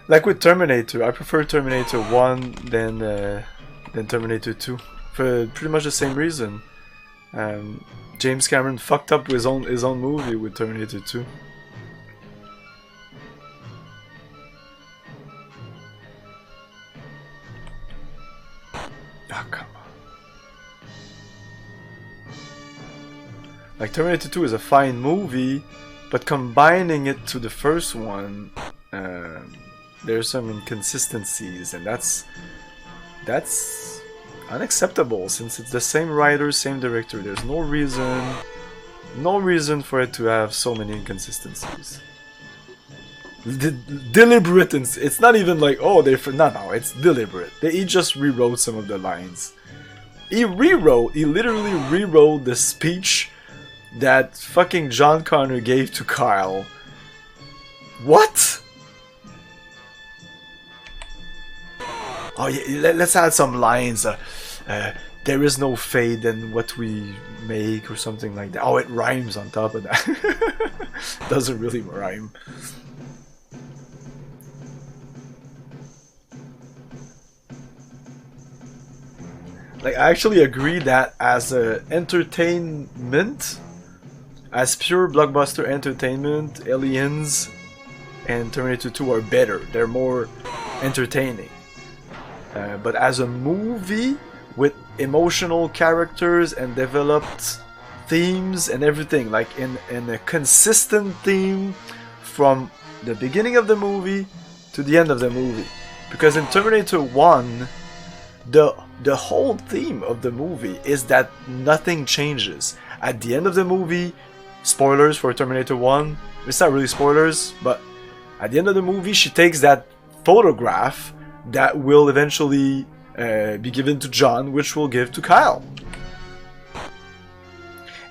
Like with Terminator, I prefer Terminator 1 than Terminator 2 for pretty much the same reason. James Cameron fucked up his own movie with Terminator 2. Oh, come on. Like, Terminator 2 is a fine movie, but combining it to the first one, there's some inconsistencies, and that's unacceptable since it's the same writer, same director. There's no reason for it to have so many inconsistencies. Deliberate, it's not even like, oh, no, it's deliberate. He just rewrote some of the lines. He literally rewrote the speech that fucking John Connor gave to Kyle. What? Oh yeah, let's add some lines. There is no fate in what we make, or something like that. Oh, it rhymes on top of that. Doesn't really rhyme. Like, I actually agree that as entertainment, as pure blockbuster entertainment, Aliens and Terminator 2 are better. They're more entertaining. But as a movie with emotional characters and developed themes and everything, like in a consistent theme from the beginning of the movie to the end of the movie. Because in Terminator 1, the whole theme of the movie is that nothing changes. At the end of the movie, spoilers for Terminator 1, it's not really spoilers, but at the end of the movie, she takes that photograph that will eventually be given to John, which will give to Kyle.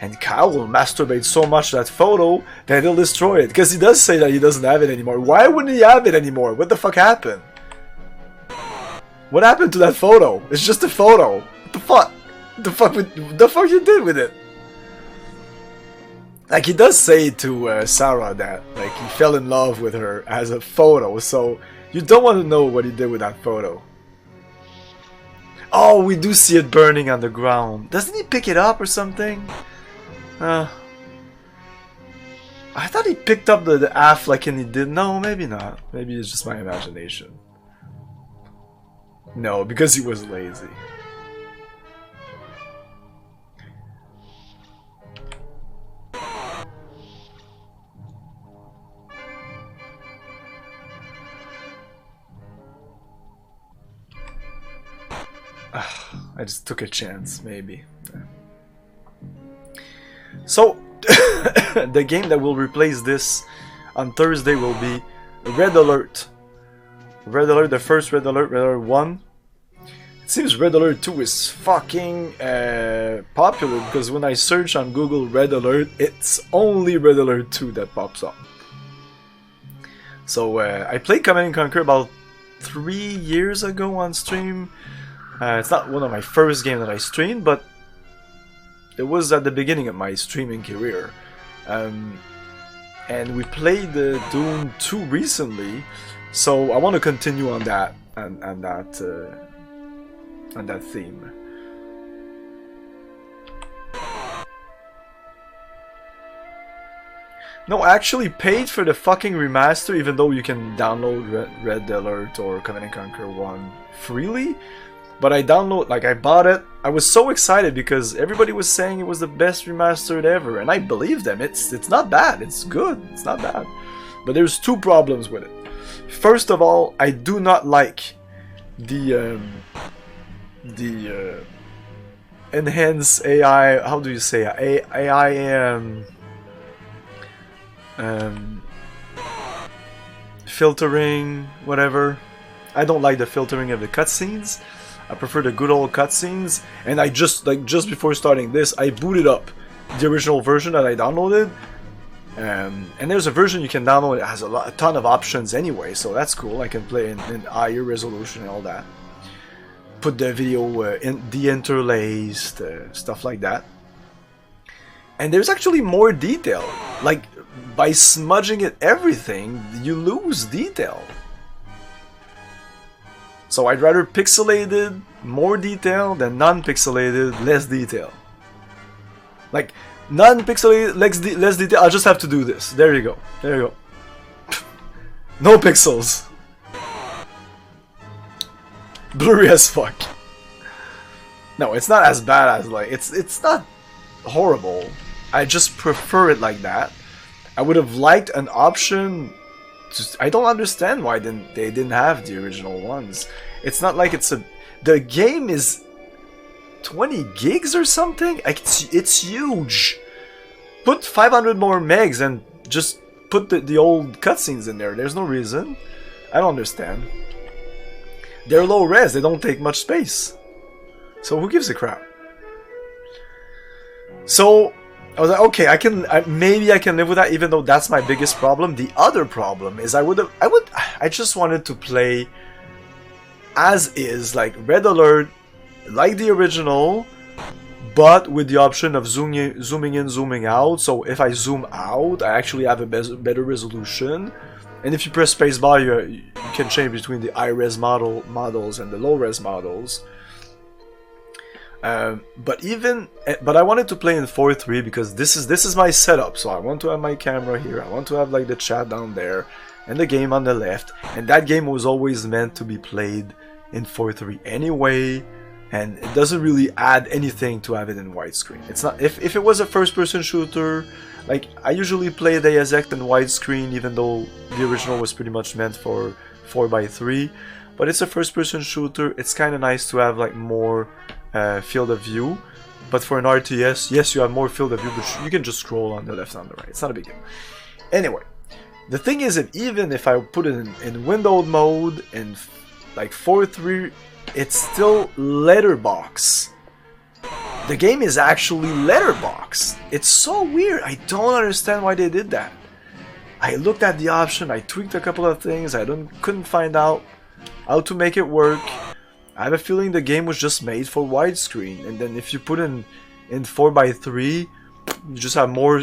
And Kyle will masturbate so much to that photo that he'll destroy it. Because he does say that he doesn't have it anymore. Why wouldn't he have it anymore? What the fuck happened? What happened to that photo? It's just a photo. What the fuck? The fuck you did with it? Like, he does say to Sarah that, like, he fell in love with her as a photo, so you don't want to know what he did with that photo. Oh, we do see it burning on the ground. Doesn't he pick it up or something? I thought he picked up the Affleck and he did. No, maybe not. Maybe it's just my imagination. No, because he was lazy. I just took a chance, maybe. So, the game that will replace this on Thursday will be Red Alert. Red Alert, the first Red Alert 1. It seems Red Alert 2 is fucking popular, because when I search on Google Red Alert, it's only Red Alert 2 that pops up. So I played Command & Conquer about 3 years ago on stream. It's not one of my first games that I streamed, but it was at the beginning of my streaming career. And we played Doom 2 recently, so I want to continue on that and that theme. No, I actually paid for the fucking remaster, even though you can download Red Alert or Command & Conquer 1 freely. But I bought it. I was so excited because everybody was saying it was the best remastered ever, and I believe them. It's not bad. It's good. It's not bad. But there's two problems with it. First of all, I do not like the enhanced AI. How do you say AI? Filtering, whatever. I don't like the filtering of the cutscenes. I prefer the good old cutscenes, and I just before starting this, I booted up the original version that I downloaded, and there's a version you can download. It has a ton of options anyway, so that's cool. I can play in higher resolution and all that. Put the video de-interlaced, stuff like that. And there's actually more detail. Like, by smudging it everything, you lose detail. So I'd rather pixelated, more detail, than non-pixelated, less detail. Like, non-pixelated, less detail, I'll just have to do this. There you go. There you go. No pixels. Blurry as fuck. No, it's not as bad as, like, it's not horrible. I just prefer it like that. I would have liked an option. I don't understand why they didn't have the original ones. It's not like the game is 20 gigs or something. It's huge. Put 500 more megs and just put the old cutscenes in there. There's no reason. I don't understand. They're low res. They don't take much space. So who gives a crap? So I was like, okay, maybe I can live with that, even though that's my biggest problem. The other problem is I just wanted to play as is, like Red Alert, like the original, but with the option of zooming in, zooming out. So if I zoom out, I actually have a better resolution. And if you press spacebar, you can change between the high-res models and the low-res models. But I wanted to play in 4:3 because this is my setup. So I want to have my camera here. I want to have like the chat down there and the game on the left. And that game was always meant to be played in 4:3 anyway. And it doesn't really add anything to have it in widescreen. It's not if it was a first-person shooter. Like, I usually play Deus Ex in widescreen, even though the original was pretty much meant for 4:3. But it's a first-person shooter. It's kind of nice to have like more field of view. But for an RTS, yes, you have more field of view, but you can just scroll on the left and on the right. It's not a big deal. Anyway, the thing is that even if I put it in windowed mode in like 4:3, it's still letterbox. The game is actually letterbox. It's so weird. I don't understand why they did that. I looked at the option, I tweaked a couple of things, couldn't find out how to make it work. I have a feeling the game was just made for widescreen, and then if you put in 4:3, you just have more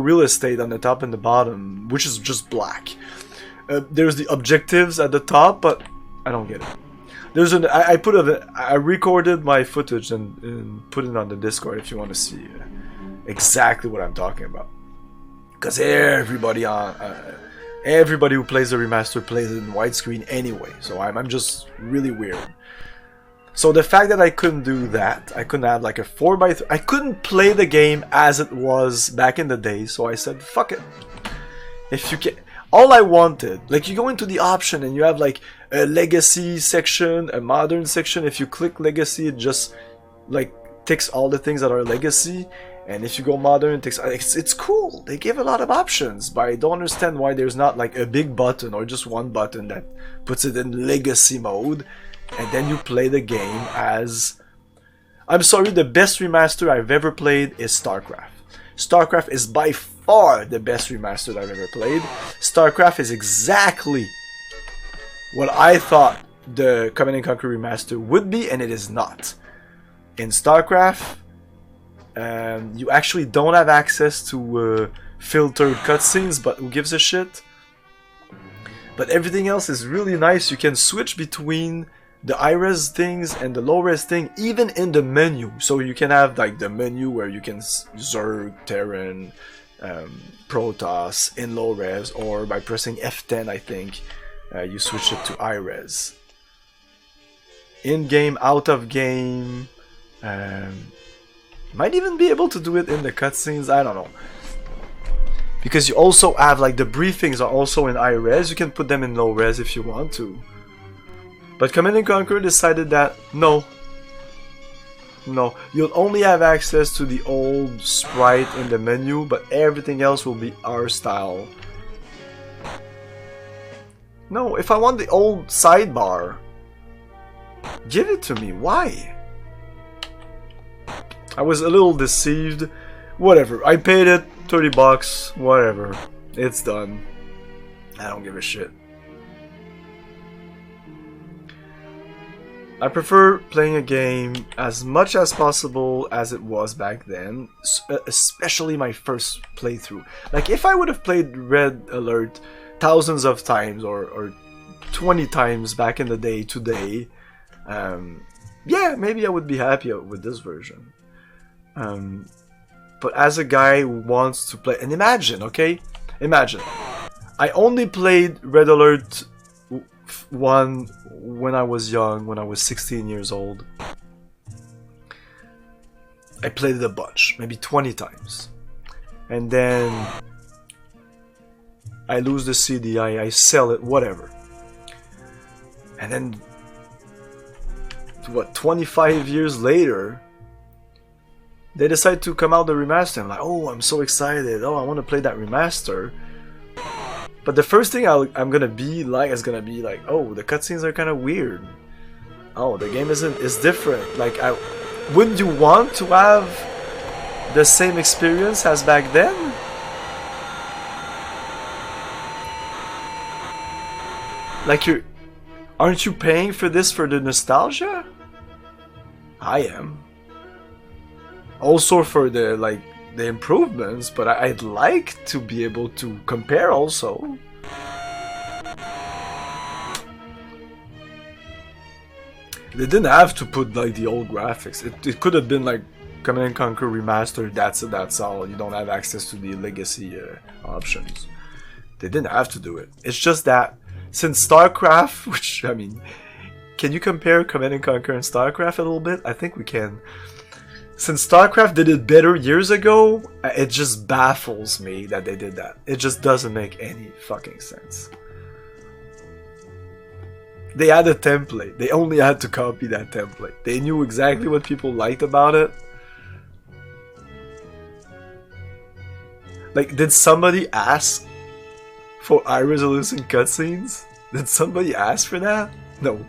real estate on the top and the bottom, which is just black. There's the objectives at the top, but I don't get it. I recorded my footage and put it on the Discord if you want to see exactly what I'm talking about. Because everybody who plays the remaster plays it in widescreen anyway, so I'm just really weird. So the fact that I couldn't do that, I couldn't have like a 4:3, I couldn't play the game as it was back in the day, so I said, fuck it. If you can, all I wanted, like you go into the option and you have like a legacy section, a modern section. If you click legacy, it just like ticks all the things that are legacy, and if you go modern, it's cool. They give a lot of options, but I don't understand why there's not like a big button or just one button that puts it in legacy mode, and then you play the game as... I'm sorry, the best remaster I've ever played is StarCraft. StarCraft is by far the best remaster I've ever played. StarCraft is exactly what I thought the Command & Conquer remaster would be, and it is not. In StarCraft, you actually don't have access to filtered cutscenes, but who gives a shit? But everything else is really nice. You can switch between the high-res things and the low-res thing, even in the menu. So you can have like the menu where you can Zerg, Terran, Protoss in low-res, or by pressing F10, I think, you switch it to high-res. In-game, out-of-game... might even be able to do it in the cutscenes, I don't know. Because you also have, like, the briefings are also in high res, you can put them in low res if you want to. But Command & Conquer decided that, no, you'll only have access to the old sprite in the menu, but everything else will be our style. No, if I want the old sidebar, give it to me, why? I was a little deceived. Whatever, I paid it, 30 bucks, whatever. It's done. I don't give a shit. I prefer playing a game as much as possible as it was back then, especially my first playthrough. Like, if I would have played Red Alert thousands of times, or 20 times back in the day today, yeah, maybe I would be happier with this version. But as a guy who wants to play, and imagine, okay, imagine, I only played Red Alert 1 when I was young, when I was 16 years old. I played it a bunch, maybe 20 times, and then I lose the CD, I sell it, whatever, and then what, 25 years later, they decide to come out the remaster. I'm like, oh, I'm so excited. Oh, I want to play that remaster. But the first thing I'm gonna be like is gonna be like, oh, the cutscenes are kind of weird. Oh, the game is different. Like, wouldn't you want to have the same experience as back then? Like, aren't you paying for this for the nostalgia? I am. Also for the improvements, but I'd like to be able to compare also. They didn't have to put like the old graphics. It could have been like Command & Conquer Remastered, that's all. You don't have access to the legacy options. They didn't have to do it. It's just that since StarCraft, which, I mean, can you compare Command & Conquer and StarCraft a little bit? I think we can. Since StarCraft did it better years ago, it just baffles me that they did that. It just doesn't make any fucking sense. They had a template. They only had to copy that template. They knew exactly what people liked about it. Like, did somebody ask for high-resolution cutscenes? Did somebody ask for that? No.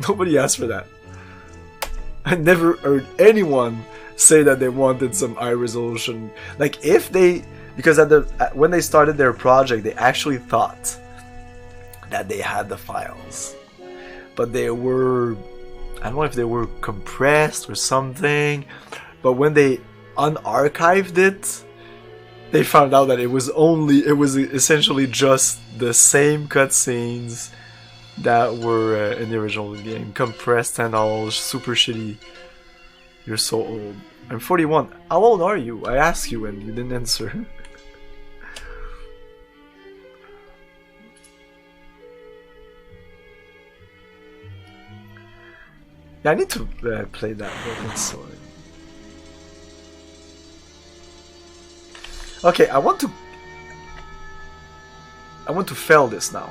Nobody asked for that. I never heard anyone say that they wanted some high resolution. Like, if they, because when they started their project, they actually thought that they had the files, but they were, I don't know if they were compressed or something, but when they unarchived it, they found out that it was essentially just the same cutscenes that were in the original game, compressed and all, super shitty. You're so old. I'm 41. How old are you? I asked you and you didn't answer. Yeah, I need to play that one. Sorry. Okay, I want to fail this now.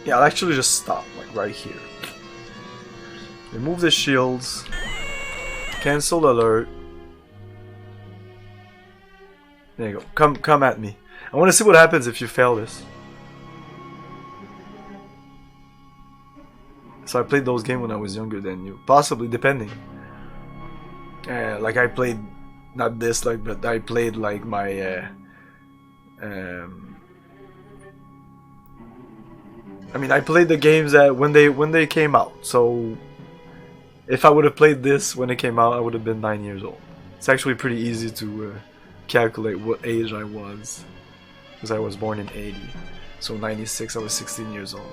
Yeah, I'll actually just stop, like right here. Remove the shields. Cancel alert. There you go. Come at me. I want to see what happens if you fail this. So I played those games when I was younger than you. Possibly, depending. Like I played, not this, like, but I played like my... I mean, I played the games that when they came out. So if I would have played this when it came out, I would have been 9 years old. It's actually pretty easy to calculate what age I was, because I was born in 80. So 96, I was 16 years old.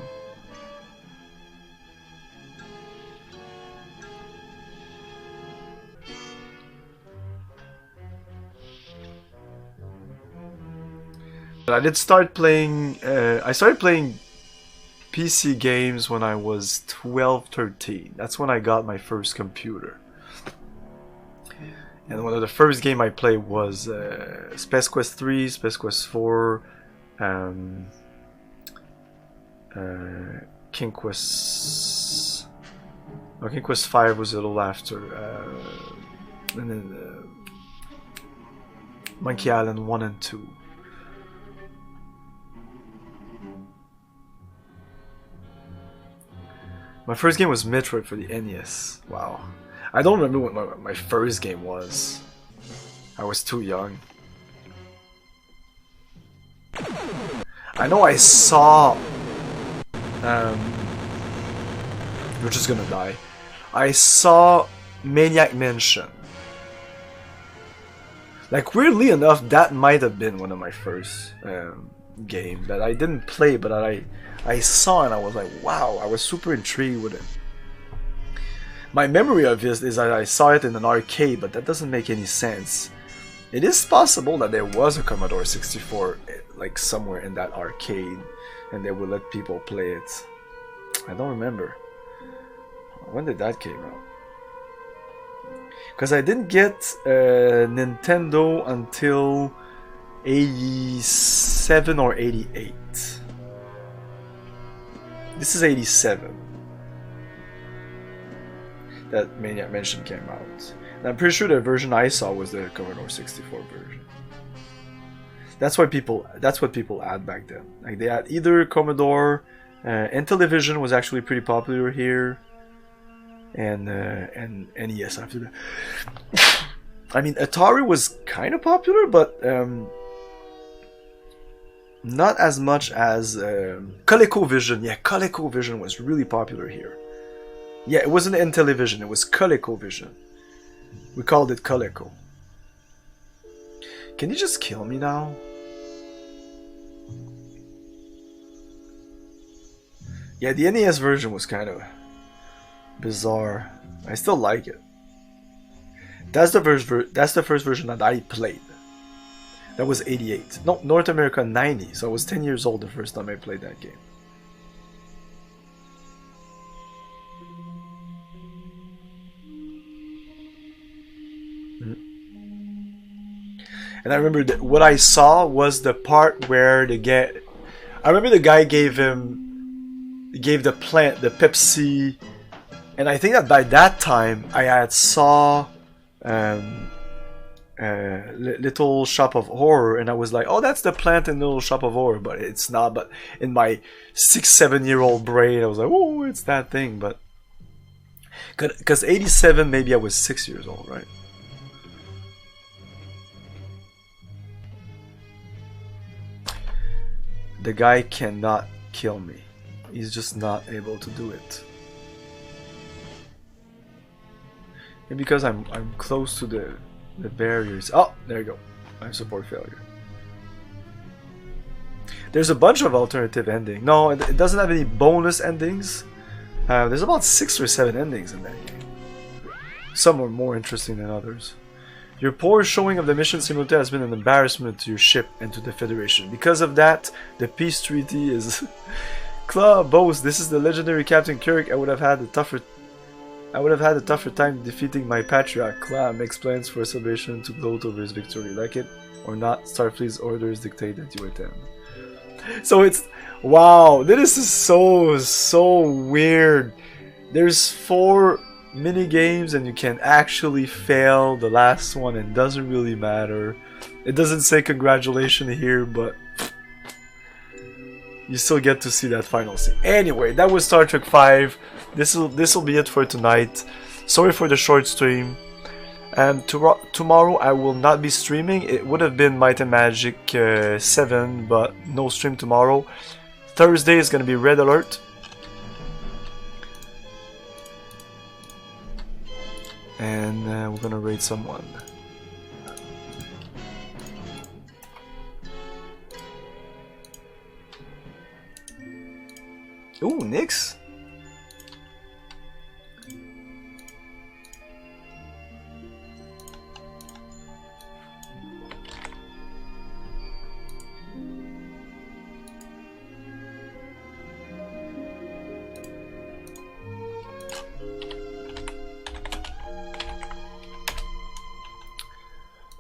But I did start playing. I started playing PC games when I was 12, 13. That's when I got my first computer. And one of the first game I played was Space Quest 3, Space Quest 4, King Quest. No, King Quest 5 was a little after, and then Monkey Island 1 and 2. My first game was Metroid for the NES. Wow. I don't remember what my first game was. I was too young. I know I saw... You're just gonna die. I saw Maniac Mansion. Like, weirdly enough, that might have been one of my first games that I didn't play, but I saw and I was like, wow, I was super intrigued with it. My memory of this is that I saw it in an arcade, but that doesn't make any sense. It is possible that there was a Commodore 64 like somewhere in that arcade and they would let people play it. I don't remember. When did that came out? Because I didn't get Nintendo until 87 or 88. This is 87 that Maniac Mansion came out. And I'm pretty sure the version I saw was the Commodore 64 version. That's what people had back then. Like they had either Commodore, Intellivision was actually pretty popular here, and NES after that. I mean, Atari was kind of popular, but not as much as ColecoVision. Yeah, ColecoVision was really popular here. Yeah, it wasn't Intellivision, it was ColecoVision. We called it Coleco. Can you just kill me now? Yeah, the NES version was kind of bizarre. I still like it. That's the first version that I played. That was 88. No, North America 90. So I was 10 years old the first time I played that game. And I remember that what I saw was the part where the guy... I remember the guy gave the plant, the Pepsi... And I think that by that time, I had saw... Little Shop of Horror, and I was like, oh, that's the plant in Little Shop of Horror, but it's not. But in my 6-7-year-old brain, I was like, oh, it's that thing. But because 87, maybe I was 6 years old, right? The guy cannot kill me. He's just not able to do it. And because I'm close to the barriers. Oh, there you go. I support failure. There's a bunch of alternative endings. No, it doesn't have any bonus endings. There's about 6 or 7 endings in that game. Some are more interesting than others. Your poor showing of the mission simulator has been an embarrassment to your ship and to the Federation. Because of that, the peace treaty is... Claw boasts, this is the legendary Captain Kirk. I would have had a tougher time defeating my patriarch. Claw makes plans for a celebration to gloat over his victory. Like it or not, Starfleet's orders dictate that you attend. So it's wow. This is so weird. There's 4 mini games and you can actually fail the last one and it doesn't really matter. It doesn't say congratulations here, but you still get to see that final scene. Anyway, that was Star Trek 5. This will be it for tonight. Sorry for the short stream. And tomorrow I will not be streaming. It would have been Might and Magic 7, but no stream tomorrow. Thursday is gonna be Red Alert. And we're gonna raid someone. Ooh, Nyx.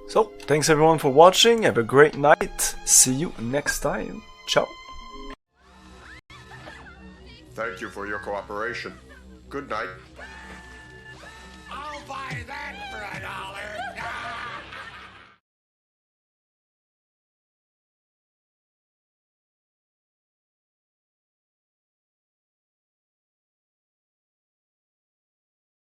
So, thanks everyone for watching. Have a great night. See you next time. Ciao. Thank you for your cooperation. Good night. I'll buy that